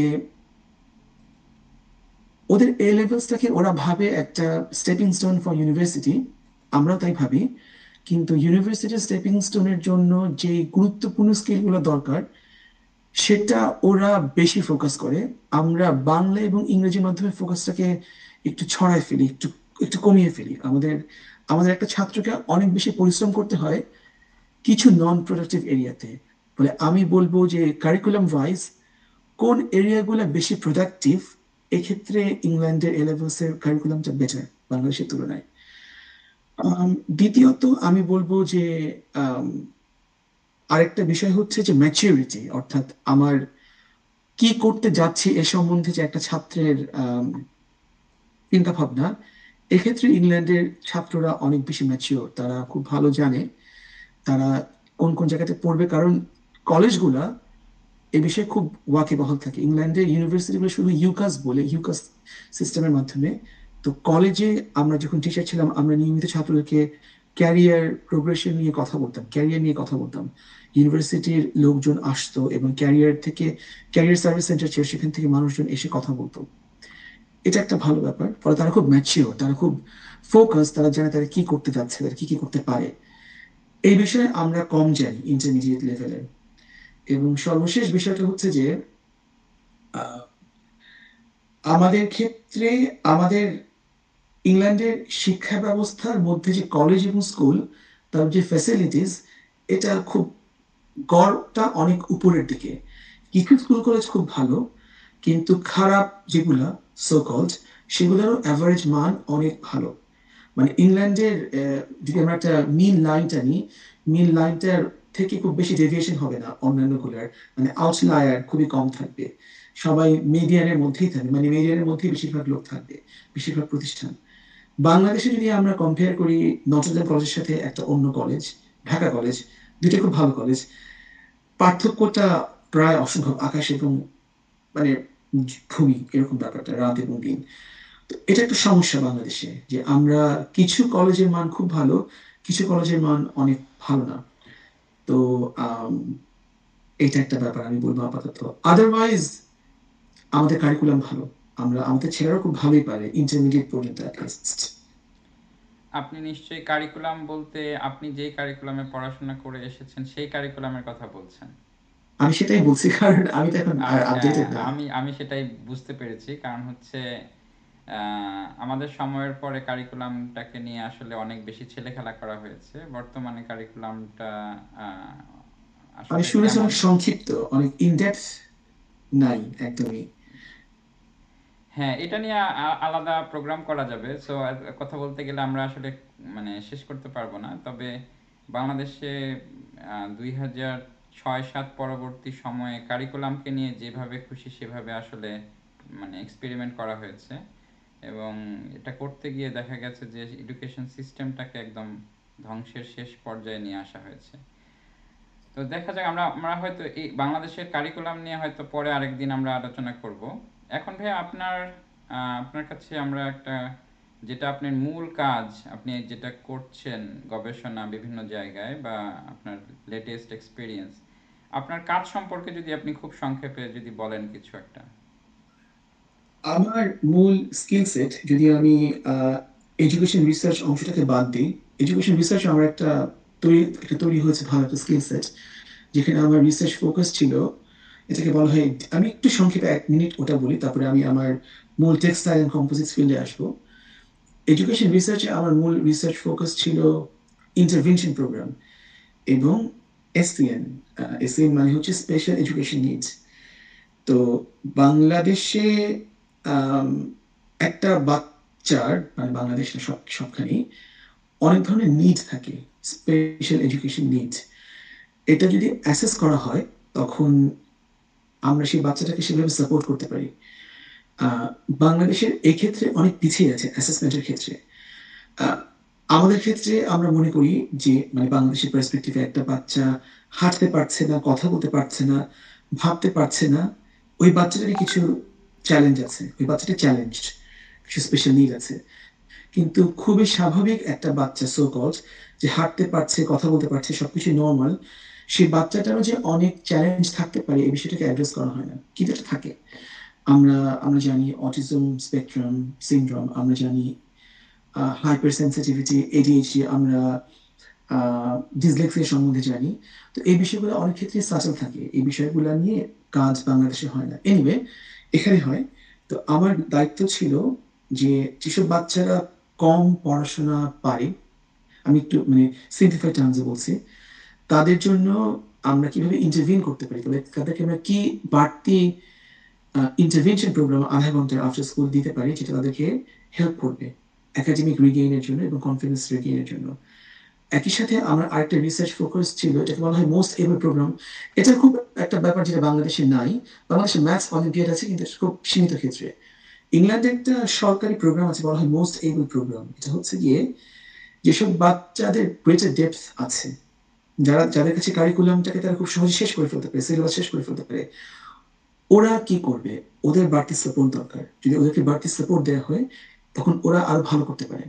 ওদের এ লেভেলসটাকে ওরা ভাবে একটা স্টেপিং স্টোন ফর ইউনিভার্সিটি, আমরাও তাই ভাবি। কিন্তু ইউনিভার্সিটি স্টেপিং স্টোনের জন্য যে গুরুত্বপূর্ণ স্কিলগুলো দরকার সেটা ওরা বেশি ফোকাস করে। আমরা বাংলা এবং ইংরেজির মাধ্যমে ফোকাসটাকে একটু ছড়ায় ফেলি, একটু একটু কমিয়ে ফেলি। আমাদের আমাদের একটা ছাত্রকে অনেক বেশি পরিশ্রম করতে হয় কিছু নন প্রোডাক্টিভ এরিয়াতে। বলে আমি বলবো যে কারিকুলাম ওয়াইজ কোন এরিয়াগুলো বেশি প্রোডাক্টিভ, এক্ষেত্রে ইংল্যান্ডের এ লেভেলসের কারিকুলামটা বেটার বাংলাদেশের তুলনায়। দ্বিতীয়ত আমি বলবো যে আম, আরেকটা বিষয় হচ্ছে যে ম্যাচিউরিটি, অর্থাৎ আমার কি করতে যাচ্ছি এ সম্বন্ধে যে একটা ছাত্রের চিন্তা ভাবনা। এক্ষেত্রে ইংল্যান্ডের ছাত্ররা অনেক বেশি ম্যাচিওর, তারা খুব ভালো জানে তারা কোন কোন জায়গাতে পড়বে, কারণ কলেজগুলা এ বিষয়ে খুব ওয়াকিবহাল থাকে। ইংল্যান্ডের ইউনিভার্সিটিগুলো শুধু ইউকাস বলে, ইউকাস সিস্টেমের মাধ্যমে। তো কলেজে আমরা যখন টিচার ছিলাম আমরা নিয়মিত ছাত্রদেরকে ক্যারিয়ার প্রোগ্রেশন নিয়ে কথা বলতাম, ক্যারিয়ার নিয়ে কথা বলতাম। ইউনিভার্সিটির লোকজন আসতো এবং ক্যারিয়ার থেকে, ক্যারিয়ার সার্ভিস সেন্টার ছিল, সেখান থেকে মানুষজন এসে কথা বলতো। এটা একটা ভালো ব্যাপার। ফলে তারা খুব ম্যাচিওর, তারা খুব ফোকাস, তারা জানে তারা কি করতে যাচ্ছে, তারা কি কি করতে পারে। এই বিষয়ে আমরা কম জানি ইন্টারমিডিয়েট লেভেলে। এবং সর্বশেষ বিষয়টা হচ্ছে যে আহ, আমাদের ক্ষেত্রে আমাদের ইংল্যান্ডের শিক্ষা ব্যবস্থার মধ্যে যে কলেজ এবং স্কুল, তার যে ফ্যাসিলিটিস, এটা খুব, গড়টা অনেক উপরের দিকে। কিছু স্কুল কলেজ খুব ভালো, কিন্তু খারাপ যেগুলা সো কল্ড, সেগুলোরও অ্যাভারেজ মান অনেক ভালো। মানে ইংল্যান্ডের যদি আমরা একটা মিন লাইনটা নিই, মিন লাইনটার থেকে খুব বেশি ডেভিয়েশন হবে না অন্যান্য গুলার। মানে আউটলায়ার খুবই কম থাকবে, সবাই মিডিয়ানের মধ্যেই থাকবে, মানে মিডিয়ানের মধ্যেই বেশিরভাগ লোক থাকবে, বেশিরভাগ প্রতিষ্ঠান। বাংলাদেশে যদি আমরা কম্পেয়ার করি নটরডেম কলেজের সাথে একটা অন্য কলেজ, ঢাকা কলেজ, দুটো খুব ভালো কলেজ, পার্থক্যটা প্রায় অসম্ভব, আকাশ এবং মানে ভূমি, এরকম ব্যাপারটা, রাত এবং দিন। তো এটা একটা সমস্যা বাংলাদেশে, যে আমরা কিছু কলেজের মান খুব ভালো, কিছু কলেজের মান অনেক ভালো না। তো আম, এটা একটা ব্যাপার আমি বলবো আপাতত। আদারওয়াইজ আমাদের কারিকুলাম ভালো, আমরা আমাদের ছেলেরাও খুব ভালোই পারে ইন্টারমিডিয়েট পর্যন্ত অ্যাটলিস্ট। আপনি নিশ্চয়ই কারিকুলাম বলতে আপনি যেই কারিকুলামে পড়াশোনা করে এসেছেন সেই কারিকুলামের কথা বলছেন। আমি সেটাই বলছি, কারণ আমি তো এখন হ্যাঁ, আপডেটেড না। আমি আমি সেটাই বুঝতে পেরেছি, কারণ হচ্ছে আমাদের সময়ের পরে কারিকুলামটাকে নিয়ে আসলে অনেক বেশি ছেলেখেলা করা হয়েছে। বর্তমানে কারিকুলামটা আহ, আমি আসলে শুনেছি কেমন। অনেক সংক্ষিপ্ত, অনেক ইনডেপথ নাই একদমই। হ্যাঁ, এটা নিয়ে আলাদা প্রোগ্রাম করা যাবে। সো কথা বলতে গেলে আমরা আসলে মানে শেষ করতে পারবো না। তবে বাংলাদেশে 2006-07 পরবর্তী সময়ে কারিকুলামকে নিয়ে যেভাবে খুশি সেভাবে আসলে মানে এক্সপেরিমেন্ট করা হয়েছে, এবং এটা করতে গিয়ে দেখা গেছে যে এডুকেশন সিস্টেমটাকে একদম ধ্বংসের শেষ পর্যায়ে নিয়ে আসা হয়েছে। তো দেখা যাক, আমরা আমরা হয়তো এই বাংলাদেশের কারিকুলাম নিয়ে হয়তো পরে আরেকদিন আমরা আলোচনা করব। এখন ভাইয়া আপনার আপনার কাছে আমরা একটা, যেটা আপনার মূল কাজ, আপনি যেটা করছেন গবেষণা বিভিন্ন জায়গায় বা আপনার লেটেস্ট এক্সপিরিয়েন্স, আপনার কাজ সম্পর্কে যদি আপনি খুব সংক্ষেপে যদি বলেন কিছু একটা। আমার মূল স্কিল সেট, যদি আমি এডুকেশন রিসার্চ অংশটাকে বাদ দিই, এডুকেশন রিসার্চ আমার একটা তৈরি হয়েছে ভালো একটা স্কিল সেট, যেখানে আমার রিসার্চ ফোকাস ছিল। এটাকে বলা হয়, আমি একটু সংক্ষেপে 1 মিনিট ওটা বলি, তারপরে আমি আমার মূল টেক্সটাইল অ্যান্ড কম্পোজিটস ফিল্ডে আসবো। এডুকেশন রিসার্চে আমার মূল রিসার্চ ফোকাস ছিল ইন্টারভেনশন প্রোগ্রাম এবং এসপিএন। এসপিএন মানে হচ্ছে স্পেশাল এডুকেশন নিডস। তো বাংলাদেশে আম, একটা বাচ্চার, মানে বাংলাদেশ না, সবখানেই অনেক ধরনের নিড থাকে, স্পেশাল এডুকেশন নিড। এটা যদি অ্যাসেস করা হয় তখন আমরা সেই বাচ্চাটাকে সেভাবে সাপোর্ট করতে পারি। আহ, বাংলাদেশের এই ক্ষেত্রে অনেক পিছিয়ে আছে অ্যাসেসমেন্টের ক্ষেত্রে। আহ, আমাদের ক্ষেত্রে আমরা মনে করি যে, মানে বাংলাদেশের পার্সপেক্টিভে একটা বাচ্চা হাঁটতে পারছে না, কথা বলতে পারছে না, ভাবতে পারছে না, ওই বাচ্চাটারই কিছু চ্যালেঞ্জ আছে, ওই বাচ্চাটা চ্যালেঞ্জ, কিছু স্পেশাল নিড আছে। কিন্তু খুবই স্বাভাবিক একটা বাচ্চা সো কলড, যে হাঁটতে পারছে, কথা বলতে পারছে, সবকিছু নর্মাল, সেই বাচ্চাটারও যে অনেক চ্যালেঞ্জ থাকতে পারে এই বিষয়টাকে অ্যাড্রেস করা হয় না, কিন্তু এটা থাকে। আমরা আমরা জানি অটিজম স্পেকট্রাম সিনড্রোম, আমরা জানি হাইপার সেন্সিটিভিটি, এডিএইচডি, আমরা ডিসলেক্সিয়া সম্বন্ধে জানি। তো এই বিষয়গুলো অনেক ক্ষেত্রে সাচেল থাকে, এই বিষয়গুলো নিয়ে কাজ বাংলাদেশে হয় না, এনিওয়ে এখানে হয়। তো আমার দায়িত্ব ছিল যে যেসব বাচ্চারা কম পড়াশোনা পারে, আমি একটু মানে সিম্পলিফাইড টার্মসে বলছি, তাদের জন্য আমরা কিভাবে ইন্টারভিন করতে পারি, তাদেরকে আমরা কি বাড়তি ইন্টারভেনশন প্রোগ্রাম আধা ঘন্টার আফটার স্কুল দিতে পারি, যেটা তাদেরকে হেল্প করবে একাডেমিক রিগেইনের জন্য এবং কনফিডেন্স রিগেইনের জন্য। একই সাথে আমার আরেকটা রিসার্চ ফোকাস ছিল, এটাকে বলা হয় মোস্ট এবল প্রোগ্রাম। এটা খুব একটা ব্যাপার যেটা বাংলাদেশে নাই। বাংলাদেশে ম্যাথস অলিম্পিয়াড আছে, কিন্তু খুব সীমিত ক্ষেত্রে। ইংল্যান্ডে একটা সরকারি প্রোগ্রাম আছে, বলা হয় মোস্ট এবল প্রোগ্রাম। এটা হচ্ছে গিয়ে যেসব বাচ্চাদের গ্রেটার ডেপথ আছে, যাদের কাছে কারিকুলামটাকে তারা খুব সহজে শেষ করে ফেলতে পারে, সিলেবাস শেষ করে ফেলতে পারে, ওরা কি করবে? ওদের বাড়তি সাপোর্ট দরকার। যদি ওদেরকে বাড়তি সাপোর্ট দেওয়া হয়, তখন ওরা আরো ভালো করতে পারে।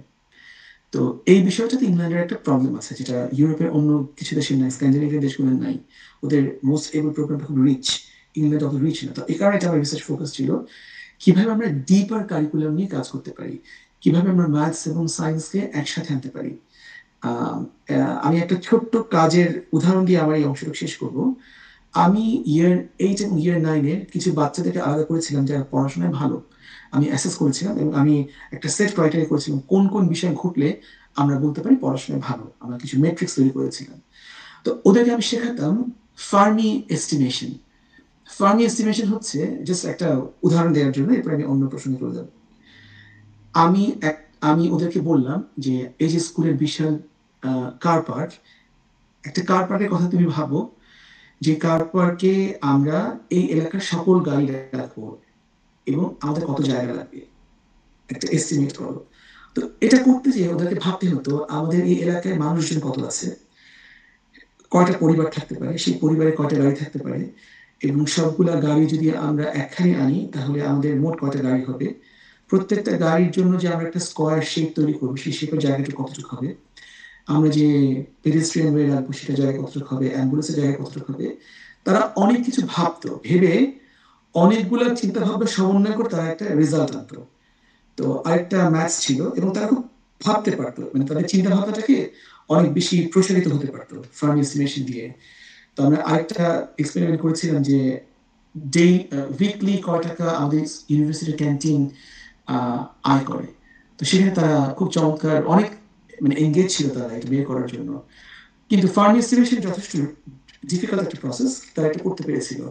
তো এই বিষয়টাতে ইংল্যান্ডের একটা প্রবলেম আছে, যেটা ইউরোপের অন্য কিছু দেশে নাই, স্ক্যান্ডিনেভিয়ান দেশগুলো নাই। ওদের মোস্ট এবল প্রোগ্রামটা খুব রিচ, ইংল্যান্ড অত রিচ না। তো এই কারণে এটা আমার রিসার্চ ফোকাস ছিল, কিভাবে আমরা ডিপার কারিকুলাম নিয়ে কাজ করতে পারি, কিভাবে আমরা ম্যাথস এবং সায়েন্সকে একসাথে আনতে পারি। আহ, আমি একটা ছোট্ট কাজের উদাহরণ দিয়ে আমার এই অংশটা শেষ করব। আমি ইয়ার 8 এবং ইয়ার 9-এর কিছু বাচ্চাদেরকে আলাদা করেছিলাম যারা পড়াশোনায় ভালো। আমি অ্যাসেস করেছিলাম এবং আমি একটা সেট ক্রাইটেরিয়া করেছিলাম কোন কোন বিষয় ঘটলে আমরা বলতে পারি পড়াশোনায় ভালো। আমরা কিছু মেট্রিক্স তৈরি করেছিলাম। তো ওদেরকে আমি শেখাতাম ফার্মি এস্টিমেশন। ফার্মি এস্টিমেশন হচ্ছে, জাস্ট একটা উদাহরণ দেওয়ার জন্য, এরপর আমি অন্য প্রসঙ্গে চলে যাব। আমি এক আমি ওদেরকে বললাম যে এই যে স্কুলের বিশাল কার পার্ক, একটা কার পার্কের কথা তুমি ভাবো, যে কার পার্কে আমরা এই এলাকার সকল গাড়ি রাখবো এবং আমাদের কত জায়গা লাগবে, একটা এস্টিমেট করো। তো এটা করতে যেয়ে ওদেরকে ভাবতে হতো আমাদের এই এলাকায় মানুষজন কত আছে, কয়টা পরিবার থাকতে পারে, সেই পরিবারে কয়টা গাড়ি থাকতে পারে, এবং সবগুলা গাড়ি যদি আমরা একখানে আনি তাহলে আমাদের মোট কয়টা গাড়ি হবে, প্রত্যেকটা গাড়ির জন্য যে আমরা একটা স্কোয়ার শেপ তৈরি করবো, সেই শেপের জায়গাটা কতটুকু হবে, আমরা যে পেডেস্ট্রিয়ান ওয়ে রাখবো সেটা জায়গা কতটুকু হবে, অ্যাম্বুলেন্সের জায়গা কতটুকু হবে। তারা অনেক কিছু ভাবতো, ভেবে অনেকগুলো চিন্তা ভাবনা সমন্বয় করে তারা একটা রেজাল্ট আনতো। তো আরেকটা ম্যাথস ছিল এবং তারা খুব ভাবতে পারতো, মানে তাদের চিন্তা ভাবনাটাকে অনেক বেশি প্রসারিত হতে পারতো ফার্ম এস্টিমেশন দিয়ে। তো আমরা আরেকটা এক্সপেরিমেন্ট করেছিলাম যে ডে উইকলি কয় টাকা আমাদের ইউনিভার্সিটির ক্যান্টিন আয় করে। তো সেখানে তারা খুব চমৎকার, অনেক মানে এঙ্গেজ ছিল তারা এটা বের করার জন্য। কিন্তু ফার্ম এস্টিমেশন যথেষ্ট ডিফিকাল্ট একটা প্রসেস, তারা এটা করতে পেরেছিল।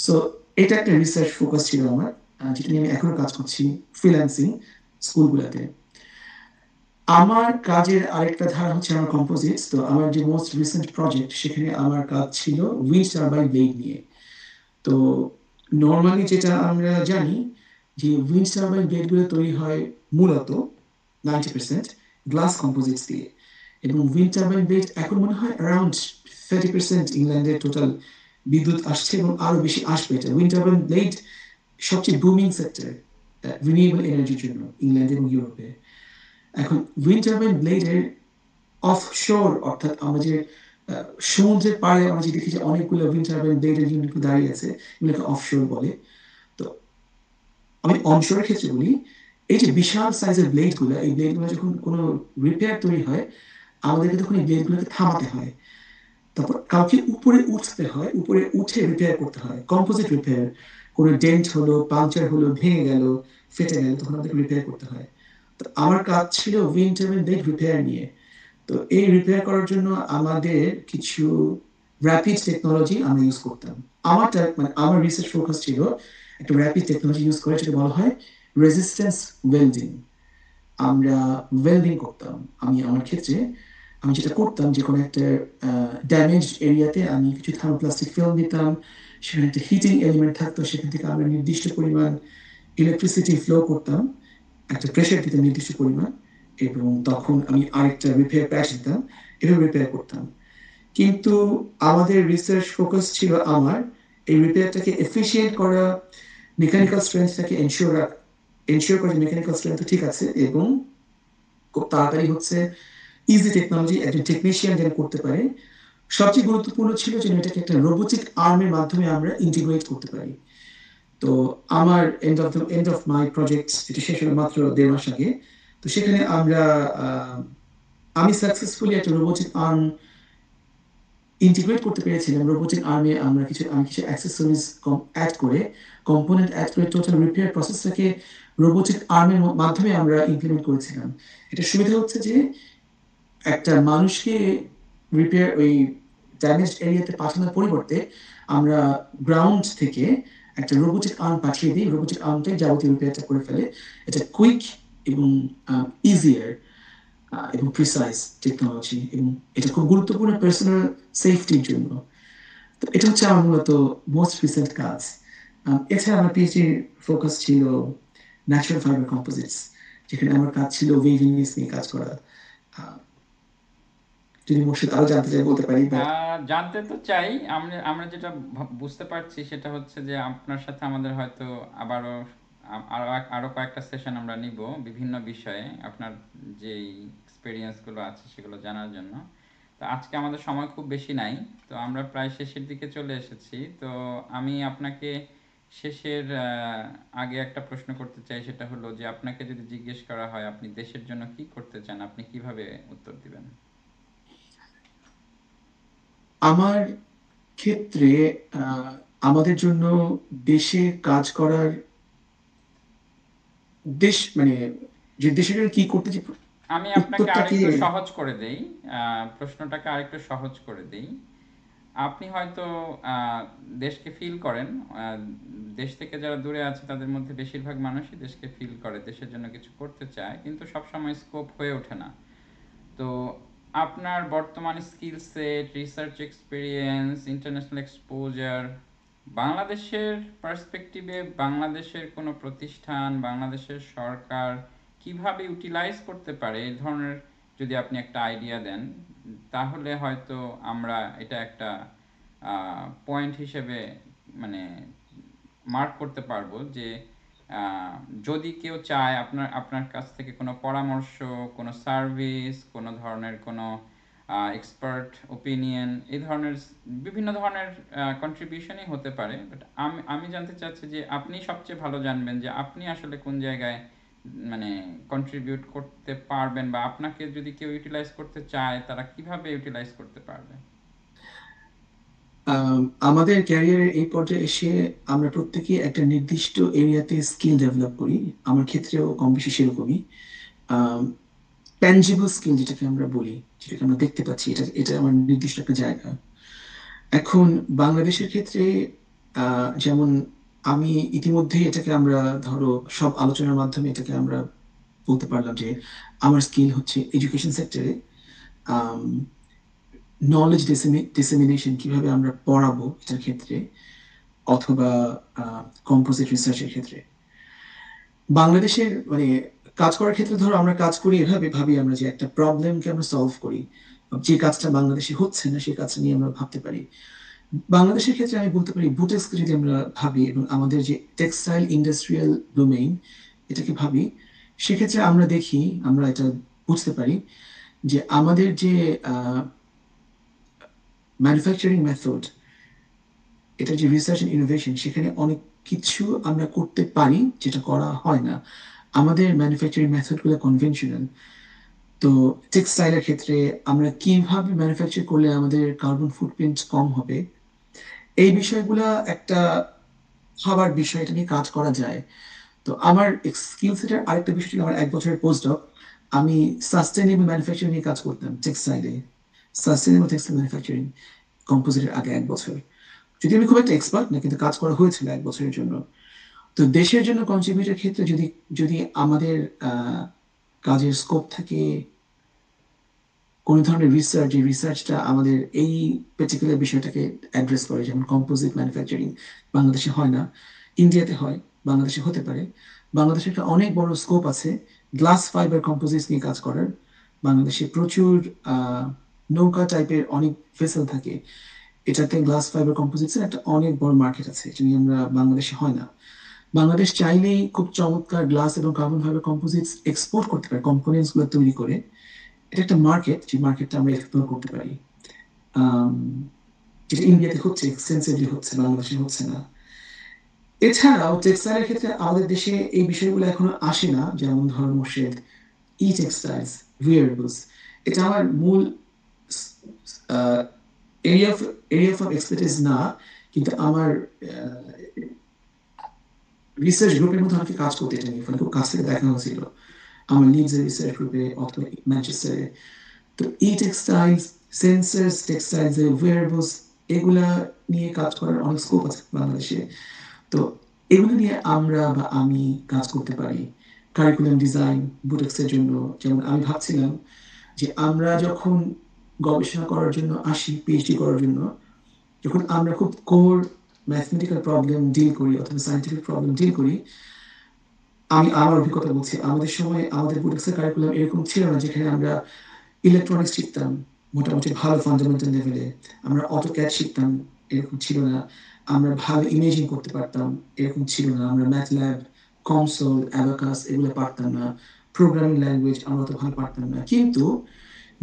সো এটা একটা রিসার্চ ফোকাস ছিল আমার, যেটা নিয়ে আমি এখনো কাজ করছি ফ্রিল্যান্সিং স্কুলগুলোতে। আমার কাজের আরেকটা ধারা হচ্ছে আমার কম্পোজিটস। তো আমার যে মোস্ট রিসেন্ট প্রজেক্ট, সেখানে আমার কাজ ছিল উইন্ড টারবাইন ব্লেড নিয়ে। তো নর্মালি যেটা আমরা জানি যে উইন্ড টারবাইন ব্লেডগুলো তৈরি হয় মূলত 90% গ্লাস কম্পোজিটস দিয়ে, এবং উইন্ড টারবাইন ব্লেড এখন মনে হয় অ্যারাউন্ড 30% ইংল্যান্ডের টোটাল বিদ্যুৎ আসছে এবং আরো বেশি আসবে। এটা উইন্ড টারবাইন ব্লেড সবচেয়ে বুমিং সেক্টর রিনিউয়েবল এনার্জির জন্য ইংল্যান্ড এবং ইউরোপে। এখন উইন্ড টারবাইন ব্লেডের অফশোর, অর্থাৎ আমরা যে সমুদ্রের পাড়ে আমরা যে দেখি যে অনেকগুলো উইন্ড টারবাইন ব্লেডের ইউনিট দাঁড়িয়ে আছে, এগুলোকে অফশোর বলে। তো আমি অনশোরের ক্ষেত্রে বলি, এই যে বিশাল সাইজের ব্লেড গুলো, এই ব্লেড গুলো যখন কোনো রিপেয়ার তৈরি হয়, আমাদেরকে তখন এই ব্লেড গুলোকে থামাতে হয়। তারপর কাউকে উপরে উঠতে হয়, উপরে উঠে রিপেয়ার করতে হয়, কম্পোজিট রিপেয়ার। কোনো ডেন্ট হলো, পাংচার হলো, ভেঙে গেল, ফেটে গেল, তখন আমাদেরকে রিপেয়ার করতে হয়। তো আমার কাজ ছিল উইন্ড টারবাইন ব্লেড রিপেয়ার নিয়ে। তো এই রিপেয়ার করার জন্য আমাদের কিছু র্যাপিড টেকনোলজি আমরা ইউজ করতাম। মানে আমার রিসার্চ ফোকাস ছিল একটা র্যাপিড টেকনোলজি ইউজ করে, যেটা বলা হয় রেজিস্ট্যান্স ওয়েল্ডিং। আমরা ওয়েল্ডিং করতাম। আমার ক্ষেত্রে আমি যেটা করতাম, যে কোনো একটা ড্যামেজ এরিয়াতে আমি কিছু থার্মোপ্লাস্টিক ফিল্ম দিতাম, সেখানে একটা হিটিং এলিমেন্ট থাকতো, সেখান থেকে আমরা নির্দিষ্ট পরিমাণ ইলেকট্রিসিটি ফ্লো করতাম, একটা প্রেশার দিতাম নির্দিষ্ট পরিমাণ, এবং তখন আমি আরেকটা রিপেয়ার প্যাচ দিতাম, এভাবে রিপেয়ার করতাম। কিন্তু আমাদের রিসার্চ ফোকাস ছিল আমার এই রিপেয়ারটাকে এফিশিয়েন্ট করা, মেকানিক্যাল স্ট্রেংথটাকে এনশিওর করা যে মেকানিক্যাল স্ট্রেংথ ঠিক আছে, এবং খুব তাড়াতাড়ি হচ্ছে, ইজি টেকনোলজি, একজন টেকনিশিয়ান যেন করতে পারে। সবচেয়ে গুরুত্বপূর্ণ ছিল যে এটাকে একটা রোবোটিক আর্মের মাধ্যমে আমরা ইন্টিগ্রেট করতে পারি। তো আমার এন্ড অফ মাই প্রজেক্ট, এটা শেষ হলো মাত্র 1.5 মাস আগে। তো সেখানে আমরা আমি সাকসেসফুলি একটা রোবোটিক আর্ম ইন্টিগ্রেট করতে পেরেছিলাম। রোবোটিক আর্মে আমি কিছু অ্যাক্সেসরিজ অ্যাড করে, কম্পোনেন্ট অ্যাড করে টোটাল রিপেয়ার প্রসেসটাকে রোবোটিক আর্মের মাধ্যমে আমরা ইমপ্লিমেন্ট করেছিলাম। এটা সুবিধা হচ্ছে যে একটা মানুষকে ওই ড্যামেজড এরিয়াতে পাঠানোর পরিবর্তে আমরা গ্রাউন্ড থেকে একটা রোবোটিক আর্ম পাঠিয়ে দিই, রোবোটিক আর্মটাই যাবতীয় রিপেয়ারটা করে ফেলে। এটা কুইক এবং ইজিয়ার এবং প্রিসাইজ টেকনোলজি, এবং এটা খুব গুরুত্বপূর্ণ পার্সোনাল সেফটির জন্য। তো এটা হচ্ছে আমার মূলত মোস্ট রিসেন্ট কাজ। এছাড়া আমার পিএইচডি ফোকাস ছিল ন্যাচারাল ফাইবার কম্পোজিটস, যেখানে আমার কাজ ছিল ওয়েভিংস নিয়ে কাজ করা। আহ, যদি মোর্শেদ আরো জানতে চাই বলতে পারি, বাট জানতে তো চাই। আমরা আমরা যেটা বুঝতে পারছি সেটা হচ্ছে যে আপনার সাথে আমাদের হয়তো আবারও আরো কয়েকটা সেশন আমরা নিব বিভিন্ন বিষয়ে আপনার যেই এক্সপিরিয়েন্সগুলো আছে সেগুলো জানার জন্য। তো আজকে আমাদের সময় খুব বেশি নাই, তো আমরা প্রায় শেষের দিকে চলে এসেছি। তো আমি আপনাকে শেষের আগে একটা প্রশ্ন করতে চাই, সেটা হলো যে আপনাকে যদি জিজ্ঞেস করা হয় আপনি দেশের জন্য কি করতে চান, আপনি কিভাবে উত্তর দিবেন? আমার ক্ষেত্রে আহ, আমাদের জন্য দেশে কাজ করার মানে যে দেশের জন্য কি করতে চাই, আমি আপনাকে উত্তরটাকে আরেকটু সহজ করে দেই, প্রশ্নটাকে আরেকটু সহজ করে দেই। আপনি হয়তো আহ, দেশকে ফিল করেন। আহ, দেশ থেকে যারা দূরে আছে তাদের মধ্যে বেশিরভাগ মানুষই দেশকে ফিল করে, দেশের জন্য কিছু করতে চায়, কিন্তু সবসময় স্কোপ হয়ে ওঠে না। তো আপনার বর্তমান skill set, research experience, international exposure, বাংলাদেশের পার্সপেক্টিভে বাংলাদেশের কোনো প্রতিষ্ঠান, বাংলাদেশের সরকার কিভাবে ইউটিলাইজ করতে পারে এই ধরনের যদি আপনি একটা আইডিয়া দেন, তাহলে হয়তো আমরা এটা একটা পয়েন্ট হিসেবে মানে মার্ক করতে পারবো যে আহ, যদি কেউ চায় আপনার আপনার কাছ থেকে কোনো পরামর্শ, কোনো সার্ভিস, কোনো ধরনের কোনো এক্সপার্ট ওপিনিয়ন, এই ধরনের বিভিন্ন ধরনের কন্ট্রিবিউশনই হতে পারে। বাট আমি আমি জানতে চাচ্ছি যে আপনি সবচেয়ে ভালো জানবেন যে আপনি আসলে কোন জায়গায় মানে কন্ট্রিবিউট করতে পারবেন, বা আপনাকে যদি কেউ ইউটিলাইজ করতে চায় তারা কিভাবে ইউটিলাইজ করতে পারবে। আম, আমাদের ক্যারিয়ারের এই পর্যায়ে এসে আমরা প্রত্যেকেই একটা নির্দিষ্ট এরিয়াতে স্কিল ডেভেলপ করি। আমার ক্ষেত্রেও কম বেশি সেরকমই ট্যানজিবল স্কিল, যেটাকে আমরা বলি, যেটাকে আমরা দেখতে পাচ্ছি, এটা এটা আমার নির্দিষ্ট একটা জায়গা। এখন বাংলাদেশের ক্ষেত্রে যেমন আমি ইতিমধ্যেই এটাকে আমরা ধরো সব আলোচনার মাধ্যমে এটাকে আমরা বলতে পারলাম যে আমার স্কিল হচ্ছে এডুকেশন সেক্টরে নলেজ ডিসেমিনেশন, কিভাবে আমরা পড়াবো এটার ক্ষেত্রে, অথবা কম্পোজিট রিসার্চের ক্ষেত্রে। বাংলাদেশের মানে কাজ করার ক্ষেত্রে ধরো আমরা কাজ করি এভাবে, ভাবি আমরা যে একটা প্রবলেমকে আমরা সলভ করি, যে কাজটা বাংলাদেশে হচ্ছে না সেই কাজটা নিয়ে আমরা ভাবতে পারি। বাংলাদেশের ক্ষেত্রে আমি বলতে পারি বুটেক্সকে যদি আমরা ভাবি এবং আমাদের যে টেক্সটাইল ইন্ডাস্ট্রিয়াল ডোমেইন এটাকে ভাবি, সেক্ষেত্রে আমরা দেখি, আমরা এটা বুঝতে পারি যে আমাদের যে ম্যানুফ্যাকচারিং মেথড, এটা যে রিসার্চ এন্ড ইনোভেশন, সেখানে অনেক কিছু আমরা করতে পারি যেটা করা হয় না। আমাদের ম্যানুফ্যাকচারিং মেথডগুলো কনভেনশনাল। তো টেক্সটাইলের ক্ষেত্রে আমরা কিভাবে ম্যানুফ্যাকচার করলে আমাদের কার্বন ফুটপ্রিন্ট কম হবে, এই বিষয়গুলা একটা ভাবার বিষয়, এটা নিয়ে কাজ করা যায়। তো আমার স্কিল সেটের আরেকটা বিষয় ছিল আমার 1 বছরের পোস্ট ডক। আমি সাস্টেনেবল ম্যানুফ্যাকচারিং নিয়ে কাজ করতাম টেক্সটাইলে, সাস্টেনেবল টেক্সটাইল ম্যানুফ্যাকচারিং, কম্পোজিটের আগে 1 বছর। যদি আমি খুব একটা এক্সপার্ট না, কিন্তু কাজ করা হয়েছিল 1 বছরের জন্য। তো দেশের জন্য কন্ট্রিবিউটের ক্ষেত্রে যদি যদি আমাদের কাজের স্কোপ থাকে কোন ধরনের রিসার্চ, যে রিসার্চটা আমাদের এই পার্টিকুলার বিষয়টাকে অ্যাড্রেস করে, যেমন কম্পোজিট ম্যানুফ্যাকচারিং বাংলাদেশে হয় না, ইন্ডিয়াতে হয়, বাংলাদেশে হতে পারে। বাংলাদেশে একটা অনেক বড় স্কোপ আছে গ্লাস ফাইবার কম্পোজিটস নিয়ে কাজ করার। বাংলাদেশে প্রচুর নৌকা টাইপের অনেক ভেসেল থাকে, এটাতে গ্লাস ফাইবার কম্পোজিটস এর একটা অনেক বড় মার্কেট আছে, এটা নিয়ে আমরা বাংলাদেশে হয় না। বাংলাদেশ চাইলেই খুব চমৎকার গ্লাস এবং কার্বন ফাইবার কম্পোজিটস এক্সপোর্ট করতে পারে, কম্পোনেন্টস গুলো তৈরি করে। এটা একটা মার্কেট, যে মার্কেটটা আমরা এক্সপ্লোর করতে পারি। আম, যেটা ইন্ডিয়াতে হচ্ছে, এক্সটেন্সিভলি হচ্ছে, বাংলাদেশে হচ্ছে না। এছাড়াও টেক্সটাইলের ক্ষেত্রে আমাদের দেশে এই বিষয়গুলো এখনো আসে না, যেমন ধরো মোর্শেদ ই টেক্সটাইলস, উইয়ারেবলস, এটা আমার মূল এরিয়া অফ এক্সপার্টিস না, কিন্তু আমার রিসার্চ গ্রুপের মধ্যে আমাকে কাজ করতে এটা নিয়ে, ফলে খুব কাছ থেকে দেখা হয়েছিল আমার লিডসের রিসার্চ গ্রুপে অথবা ম্যানচেস্টারে। তো ই টেক্সটাইলস, সেন্সার্স, টেক্সটাইলস, ওয়্যারেবলস, এগুলা নিয়ে কাজ করার অনেক স্কোপ আছে বাংলাদেশে। তো এগুলো নিয়ে আমরা বা আমি কাজ করতে পারি। কারিকুলাম ডিজাইন বুটেক্সের জন্য, যেমন আমি ভাবছিলাম যে আমরা যখন গবেষণা করার জন্য আসি, পিএইচডি করার জন্য, যখন আমরা খুব কোর ম্যাথমেটিক্যাল প্রবলেম ডিল করি অথবা সায়েন্টিফিক প্রবলেম ডিল করি, আমি আমার অভিজ্ঞতা বলছি, আমাদের সময় আমাদের বুটেক্সের কারিকুলাম এরকম ছিল না যেখানে আমরা ইলেকট্রনিক্স শিখতাম মোটামুটি ভালো ফান্ডামেন্টাল লেভেলে, আমরা অটোক্যাড শিখতাম, এরকম ছিল না। আমরা ভালো ইমেজিং করতে পারতাম, এরকম ছিল না। আমরা ম্যাথল্যাব, কনসোল, অ্যাবাকাস এগুলো পারতাম না। প্রোগ্রামিং ল্যাঙ্গুয়েজ আমরা তো ভালো পারতাম না। কিন্তু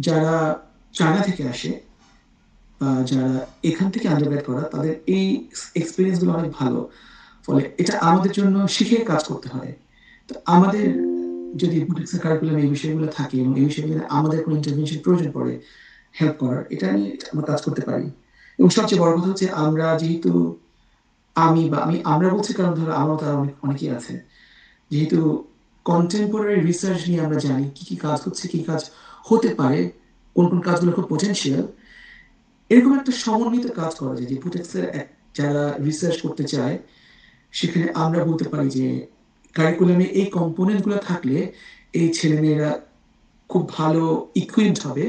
যারা চায়না থেকে আসে বা যারা এখান থেকে আন্ডারগ্রেড করা, তাদের এই এক্সপেরিয়েন্স গুলো অনেক ভালো। ফলে এটা আমাদের জন্য শিখে কাজ করতে হয়। তো আমাদের যদি বুটিক্সের কারিকুলামে এই বিষয়গুলো থাকে এবং এই বিষয়গুলো আমাদের কোনো ইন্টারভেনশন প্রয়োজন পড়ে হেল্প করার, এটা নিয়ে আমরা কাজ করতে পারি। এবং সবচেয়ে বড় কথা হচ্ছে আমরা যেহেতু আমরা বলছি কারণ ধরো আমার তো আরো অনেকেই আছে, যেহেতু কন্টেম্পোরারি রিসার্চ নিয়ে আমরা জানি কি কি কাজ হচ্ছে, কি কাজ হতে পারে, কোন কোন কাজগুলো খুব পোটেনশিয়াল, এরকম একটা সমন্বিত কাজ করা যায় যে বুটেক্সের যারা রিসার্চ করতে চায় সেখানে আমরা বলতে পারি যে কারিকুলামে এই কম্পোনেন্ট গুলো থাকলে এই ছেলেমেয়েরা খুব ভালো ইকুইপড হবে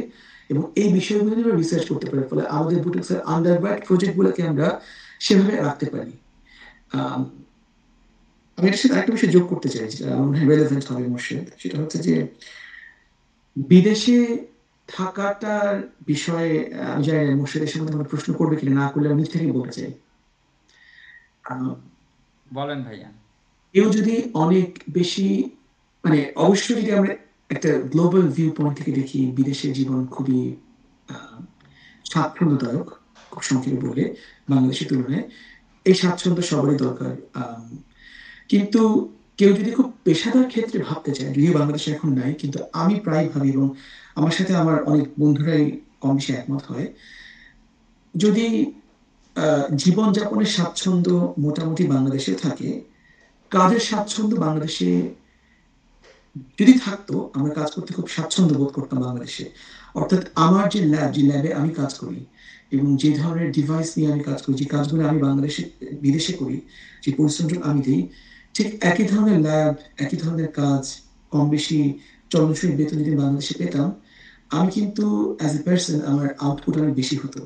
এবং এই বিষয়গুলো নিয়ে রিসার্চ করতে পারে। ফলে আমাদের বুটিক্সের আন্ডারগ্রেড প্রজেক্ট গুলোকে আমরা সেভাবে রাখতে পারি। আম, আমি এটার সাথে একটা বিষয় যোগ করতে চাই যেটা আমার মনে হয় রেলেভেন্ট হবে মোর্শেদ, সেটা হচ্ছে যে বিদেশে থাকাটার বিষয়ে আমি জানি না মোর্শেদের সামনে কোনো প্রশ্ন করবে কিনা, না করলে আমি নিজ থেকেই বলতে চাই। আম, বলেন ভাইয়া। কেউ যদি অনেক বেশি, মানে অবশ্যই যদি আমরা একটা গ্লোবাল ভিউ পয়েন্ট থেকে দেখি, বিদেশের জীবন খুবই আহ, স্বাচ্ছন্দ্যদায়ক, খুব সংক্ষেপে বলে বাংলাদেশের তুলনায়। এই স্বাচ্ছন্দ্য সবারই দরকার। কিন্তু কেউ যদি খুব পেশাদার ক্ষেত্রে ভাবতে চায়, যদিও বাংলাদেশে এখন নাই, কিন্তু আমি প্রায় ভাবি এবং আমার সাথে আমার অনেক বন্ধুরাই কম বেশি একমত হয়, যদি জীবনযাপনের স্বাচ্ছন্দ্য মোটামুটি বাংলাদেশে থাকে, কাজের স্বাচ্ছন্দ্য বাংলাদেশে যদি থাকতো, আমরা কাজ করতে খুব স্বাচ্ছন্দ্য বোধ করতাম বাংলাদেশে। অর্থাৎ আমার যে ল্যাব, যে ল্যাবে আমি কাজ করি এবং যে ধরনের ডিভাইস নিয়ে আমি কাজ করি, যে কাজগুলো আমি বাংলাদেশে বিদেশে করি, যে পরিশ্রমটা আমি দিই, ঠিক একই ধরনের ল্যাব, একই ধরনের কাজ, কম বেশি চলনসই বেতন যদি বাংলাদেশে পেতাম, আমি কিন্তু অ্যাজ এ পার্সন আমার আউটপুট অনেক বেশি হতো।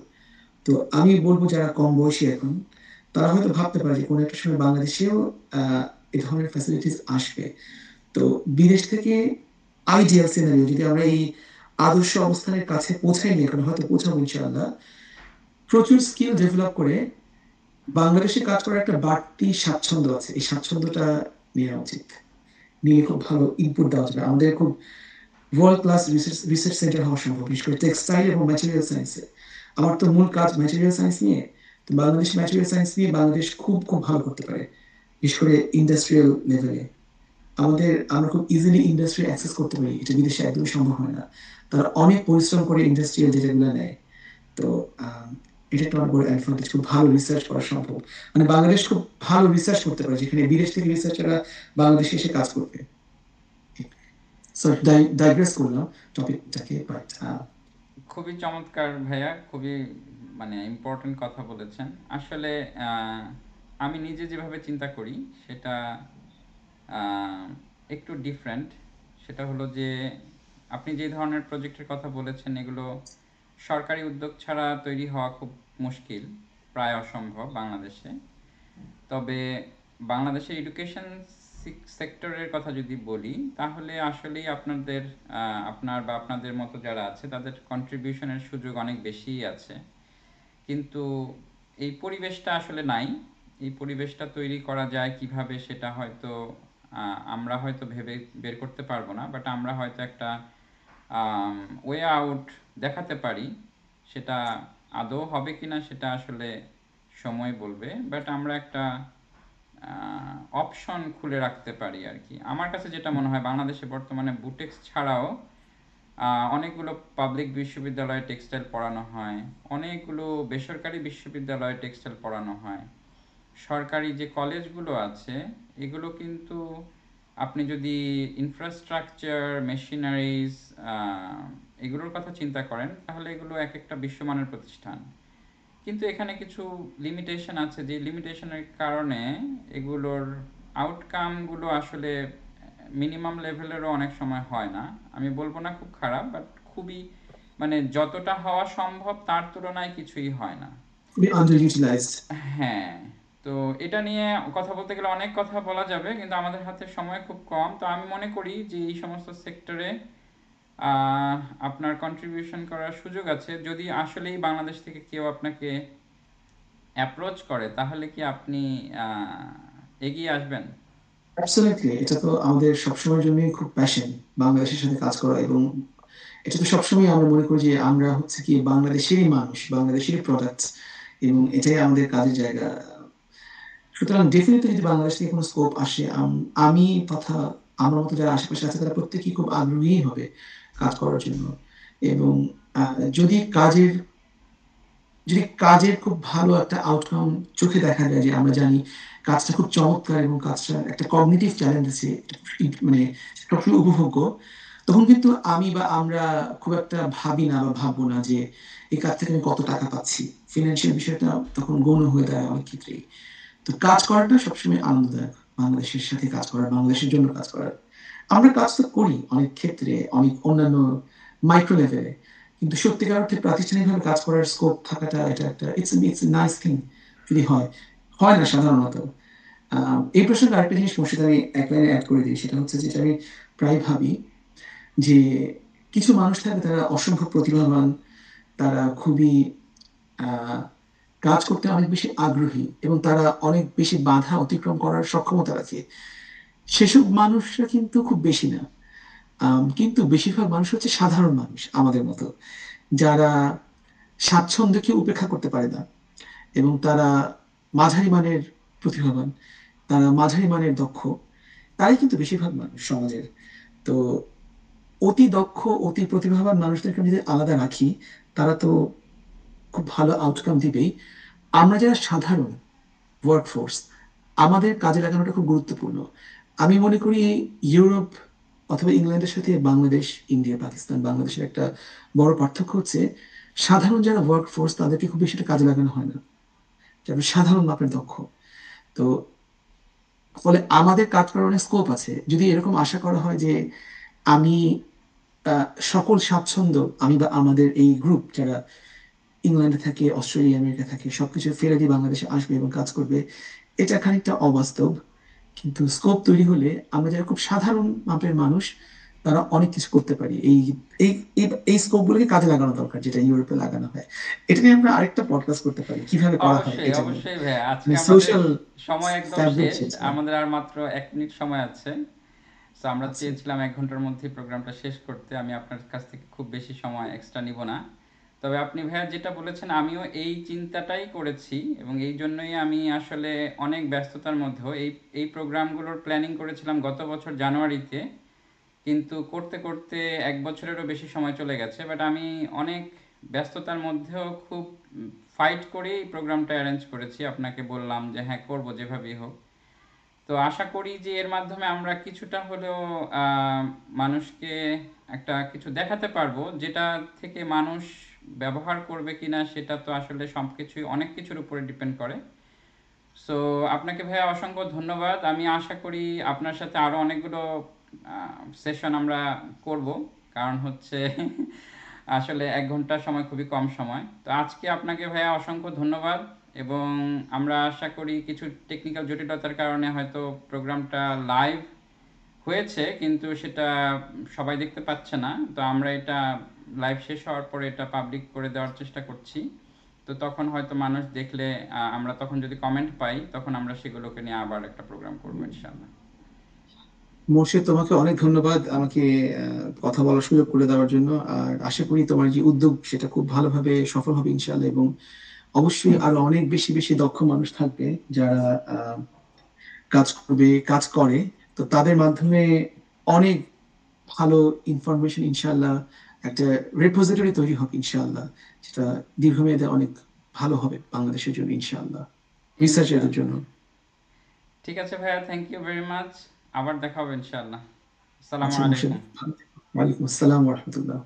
তো আমি বলবো যারা কম বয়সী এখন, তারা হয়তো ভাবতে পারে যে কোনো একটা সময় বাংলাদেশেও এ ধরনের ফ্যাসিলিটিস আসবে। তো বিদেশ থেকে আইডিয়াল সিনারিও যদি আমরা এই আদর্শ অবস্থানের কাছে পৌঁছাইনি এখন, হয়তো পৌঁছাবো ইনশাআল্লাহ, প্রচুর স্কিল ডেভেলপ করে বাংলাদেশে কাজ করার একটা বাড়তি স্বাচ্ছন্দ্য আছে, এই স্বাচ্ছন্দ্যটা নেওয়া উচিত। নিয়ে খুব ভালো ইনপুট দেওয়া যাবে, আমাদের খুব ওয়ার্ল্ড ক্লাস রিসার্চ সেন্টার হওয়া সম্ভব, বিশেষ করে টেক্সটাইল এবং ম্যাটেরিয়াল সায়েন্সে। আমার তো মূল কাজ ম্যাটেরিয়াল সায়েন্স নিয়ে। তো বাংলাদেশ ম্যাটেরিয়াল সায়েন্স নিয়ে বাংলাদেশ খুব খুব ভালো করতে পারে, বিশেষ করে ইন্ডাস্ট্রিয়াল লেভেলে। আমরা খুব ইজিলি ইন্ডাস্ট্রি অ্যাক্সেস করতে পারি, এটা বিদেশে একদমই সম্ভব হয় না। তারা অনেক পরিশ্রম করে ইন্ডাস্ট্রিয়াল ডেটাগুলো নেয়। তো আম, এটা একটা অনেক বড় অ্যাডভান্টেজ, খুব ভালো রিসার্চ করা সম্ভব। মানে বাংলাদেশ খুব ভালো রিসার্চ করতে পারে, যেখানে বিদেশ থেকে রিসার্চাররা বাংলাদেশে এসে কাজ করবে। সরি, ডাইগ্রেস করলাম টপিকটাকে, বাট খুবই চমৎকার ভাইয়া, খুবই মানে ইম্পর্টেন্ট কথা বলেছেন। আসলে আহ, আমি নিজে যেভাবে চিন্তা করি সেটা আহ, একটু ডিফারেন্ট। সেটা হলো যে আপনি যে ধরনের প্রজেক্টের কথা বলেছেন এগুলো সরকারি উদ্যোগ ছাড়া তৈরি হওয়া খুব মুশকিল, প্রায় অসম্ভব বাংলাদেশে। তবে বাংলাদেশের এডুকেশন সেক্টরের কথা যদি বলি তাহলে আসলেই আপনার বা আপনাদের মতো যারা আছে তাদের কন্ট্রিবিউশনের সুযোগ অনেক বেশিই আছে। কিন্তু এই পরিবেশটা আসলে নাই। এই পরিবেশটা তৈরি করা যায় কিভাবে সেটা হয়তো আমরা হয়তো ভেবে বের করতে পারবো না, বাট আমরা হয়তো একটা ওয়ে আউট দেখাতে পারি। সেটা আদৌ হবে কিনা সেটা আসলে সময় বলবে, বাট আমরা একটা অপশন খুলে রাখতে পারি আর কি। আমার কাছে যেটা মনে হয় বাংলাদেশে বর্তমানে বুটেক্স ছাড়াও অনেকগুলো পাবলিক বিশ্ববিদ্যালয়ে টেক্সটাইল পড়ানো হয়, অনেকগুলো বেসরকারি বিশ্ববিদ্যালয়ে টেক্সটাইল পড়ানো হয়। সরকারি যে কলেজগুলো আছে এগুলো কিন্তু আপনি যদি ইনফ্রাস্ট্রাকচার, মেশিনারিজ এগুলোর কথা চিন্তা করেন তাহলে এগুলো এক একটা বিশ্বমানের প্রতিষ্ঠান। কিন্তু এখানে কিছু লিমিটেশন আছে, যে লিমিটেশনের কারণে এগুলোর আউটকামগুলো আসলে মিনিমাম লেভেলেরও অনেক সময় হয় না। আমি বলবো না খুব খারাপ, বাট খুবই মানে যতটা হওয়া সম্ভব তার তুলনায় কিছুই হয় না। খুবই আন্ডার ইউটিলাইজড। হ্যাঁ, তো এটা নিয়ে কথা বলতে গেলে অনেক কথা বলা যাবে, কিন্তু আমাদের হাতে সময় খুব কম। তো আমি মনে করি যে এই সমস্ত সেক্টরে আপনার কন্ট্রিবিউশন করার সুযোগ আছে যদি আসলেই বাংলাদেশ থেকে কেউ আপনাকে অ্যাপ্রোচ করে, তাহলে কি আপনি এগিয়ে আসবেন? অ্যাবসলিউটলি, এটা তো আমাদের সবসময়ের জন্যই খুব প্যাশন বাংলাদেশের সাথে কাজ করা, এবং এটা তো সবসময় আমরা মনে করি যে আমরা হচ্ছে কি বাংলাদেশেরই মানুষ, বাংলাদেশেরই প্রোডাক্ট, এবং এটাই আমাদের কাজের জায়গা। সুতরাং ডেফিনেটলি যদি বাংলাদেশ থেকে কোনো স্কোপ আসে, আমি তথা আমার মতো যারা আশেপাশে আছে তারা প্রত্যেকেই খুব আগ্রহী হবে কাজ করার জন্য। এবং যদি কাজের খুব ভালো একটা আউটকাম চোখে দেখা যায়, যে আমরা জানি কাজটা খুব চমৎকার এবং কাজটা একটা কগনিটিভ চ্যালেঞ্জ আছে, মানে সবসময় উপভোগ্য, তখন কিন্তু আমি বা আমরা খুব একটা ভাবি না বা ভাববো না যে এই কাজ থেকে আমি কত টাকা পাচ্ছি। ফিনান্সিয়াল বিষয়টা তখন গৌণ হয়ে দাঁড়ায় অনেক ক্ষেত্রেই। তো কাজ করাটা সবসময় আনন্দদায়ক, বাংলাদেশের সাথে কাজ করার, বাংলাদেশের জন্য কাজ করার। আমরা কাজ তো করি অনেক ক্ষেত্রে, অনেক অন্যান্য মাইক্রো লেভেলে, কিন্তু সত্যিকার অর্থে প্রাতিষ্ঠানিকভাবে কাজ করার স্কোপ থাকাটা এটা একটা ইটস নাইস থিং যদি হয়। হয় না সাধারণত। এই প্রসঙ্গে আরেকটা জিনিস মুর্শিদ আমি এক লাইনে অ্যাড করে দিই, সেটা হচ্ছে যেটা আমি প্রায় ভাবি, যে কিছু মানুষ থাকে তারা অসম্ভব প্রতিভাবান, তারা খুবই আহ, কাজ করতে অনেক বেশি আগ্রহী, এবং তারা অনেক বেশি বাধা অতিক্রম করার সক্ষমতা রাখে। সেসব মানুষরা কিন্তু খুব বেশি না। কিন্তু বেশিরভাগ মানুষ হচ্ছে সাধারণ মানুষ আমাদের মতো, যারা স্বাচ্ছন্দ্যকে উপেক্ষা করতে পারে না, এবং তারা মাঝারি মানের প্রতিভাবান, তারা মাঝারি মানের দক্ষ, তারাই কিন্তু বেশিরভাগ মানুষ সমাজের। তো অতি দক্ষ, অতি প্রতিভাবান মানুষদেরকে আমি যদি আলাদা রাখি, তারা তো খুব ভালো আউটকাম দিবেই। আমরা যারা সাধারণ ওয়ার্কফোর্স, আমাদের কাজে লাগানোটা খুব গুরুত্বপূর্ণ। আমি মনে করি ইউরোপ অথবা ইংল্যান্ডের সাথে বাংলাদেশ, ইন্ডিয়া, পাকিস্তান, বাংলাদেশের একটা বড় পার্থক্য হচ্ছে সাধারণ যারা ওয়ার্কফোর্স তাদেরকে খুব বেশি একটা কাজে লাগানো হয় না, যারা সাধারণ মাপের দক্ষ। তো ফলে আমাদের কাজ করার অনেক স্কোপ আছে যদি এরকম আশা করা হয় যে আমি সকল স্বাচ্ছন্দ্য, আমি বা আমাদের এই গ্রুপ যারা ইংল্যান্ডে থাকে, অস্ট্রেলিয়া, আমেরিকা থাকে, সবকিছু ফেলে দিয়ে বাংলাদেশে আসবে এবং কাজ করবে, এটা খানিকটা অবাস্তব। কিন্তু স্কোপ তৈরি হলে আমরা যারা খুব সাধারণ মাপের মানুষ, তারা অনেক কিছু করতে পারি। এই এই এই স্কোপ গুলোকে কাজে লাগানো দরকার, যেটা ইউরোপে লাগানো হয়। এটা নিয়ে আমরা আরেকটা পডকাস্ট করতে পারি, কিভাবে করা হয় অবশ্যই, এটা নিয়ে, অবশ্যই ভাইয়া। আজকে মানে আমাদের সোশ্যাল সময় একদম ফ্যাব্রিক শেষ। যেটা। আমাদের আর মাত্র 1 মিনিট সময় আছে। তো আমরা আচ্ছা, চেয়েছিলাম 1 ঘন্টার মধ্যে প্রোগ্রামটা শেষ করতে। আমি আপনার কাছ থেকে খুব বেশি সময় এক্সট্রা নিব না। তবে আপনি ভাইয়া যেটা বলেছেন আমিও এই চিন্তাটাই করেছি, এবং এই জন্যই আমি আসলে অনেক ব্যস্ততার মধ্যেও এই প্রোগ্রামগুলোর প্ল্যানিং করেছিলাম গত বছর জানুয়ারিতে, কিন্তু করতে করতে 1 বছরেরও বেশি সময় চলে গেছে। বাট আমি অনেক ব্যস্ততার মধ্যেও খুব ফাইট করেই প্রোগ্রামটা অ্যারেঞ্জ করেছি, আপনাকে বললাম যে হ্যাঁ করব যেভাবেই হোক। তো আশা করি যে এর মাধ্যমে আমরা কিছুটা হলেও মানুষকে একটা কিছু দেখাতে পারবো, যেটা থেকে মানুষ ব্যবহার করবে কিনা সেটা তো আসলে সব কিছুই অনেক কিছুর উপরে ডিপেন্ড করে। সো আপনাকে ভাইয়া অসংখ্য ধন্যবাদ। আমি আশা করি আপনার সাথে আরও অনেকগুলো সেশন আমরা করব, কারণ হচ্ছে আসলে 1 ঘন্টার সময় খুবই কম সময়। তো আজকে আপনাকে ভাইয়া অসংখ্য ধন্যবাদ, এবং আমরা আশা করি কিছু টেকনিক্যাল জটিলতার কারণে হয়তো প্রোগ্রামটা লাইভ হয়েছে কিন্তু সেটা সবাই দেখতে পাচ্ছে না। তো আমরা এটা লাইভ শেষ হওয়ার পরে এটা পাবলিক করে দেওয়ার চেষ্টা করছি। তো তখন হয়তো মানুষ দেখলে আমরা তখন যদি কমেন্ট পাই তখন আমরা সেগুলোকে নিয়ে আবার একটা প্রোগ্রাম করবো ইনশাআল্লাহ। মোর্শেদ, তোমাকে অনেক ধন্যবাদ আমাকে কথা বলার সুযোগ করে দেওয়ার জন্য। আর আশা করি তোমার যে উদ্যোগ সেটা খুব ভালোভাবে সফল হবে ইনশাআল্লাহ, এবং অবশ্যই আরো অনেক বেশি বেশি দক্ষ মানুষ থাকবে যারা কাজ করবে, কাজ করে। তো তাদের মাধ্যমে অনেক ভালো ইনফরমেশন ইনশাআল্লাহ একটা রেপোজিটরি তৈরি হবে ইনশাআল্লাহ, যেটা দীর্ঘমেয়াদে অনেক ভালো হবে বাংলাদেশের জন্য ইনশাআল্লাহ, রিসার্চারদের জন্য। ইনশাআল্লাহ। ঠিক আছে ভাইয়া, থ্যাংক ইউ ভেরি মাচ। আবার দেখা হবে ইনশাআল্লাহ। আসসালামু আচ্ছা, আলাইকুম। মোর্শেদ, ভালো থেকো। ওয়ালাইকুম আসসালাম ওয়া রাহমাতুল্লাহ।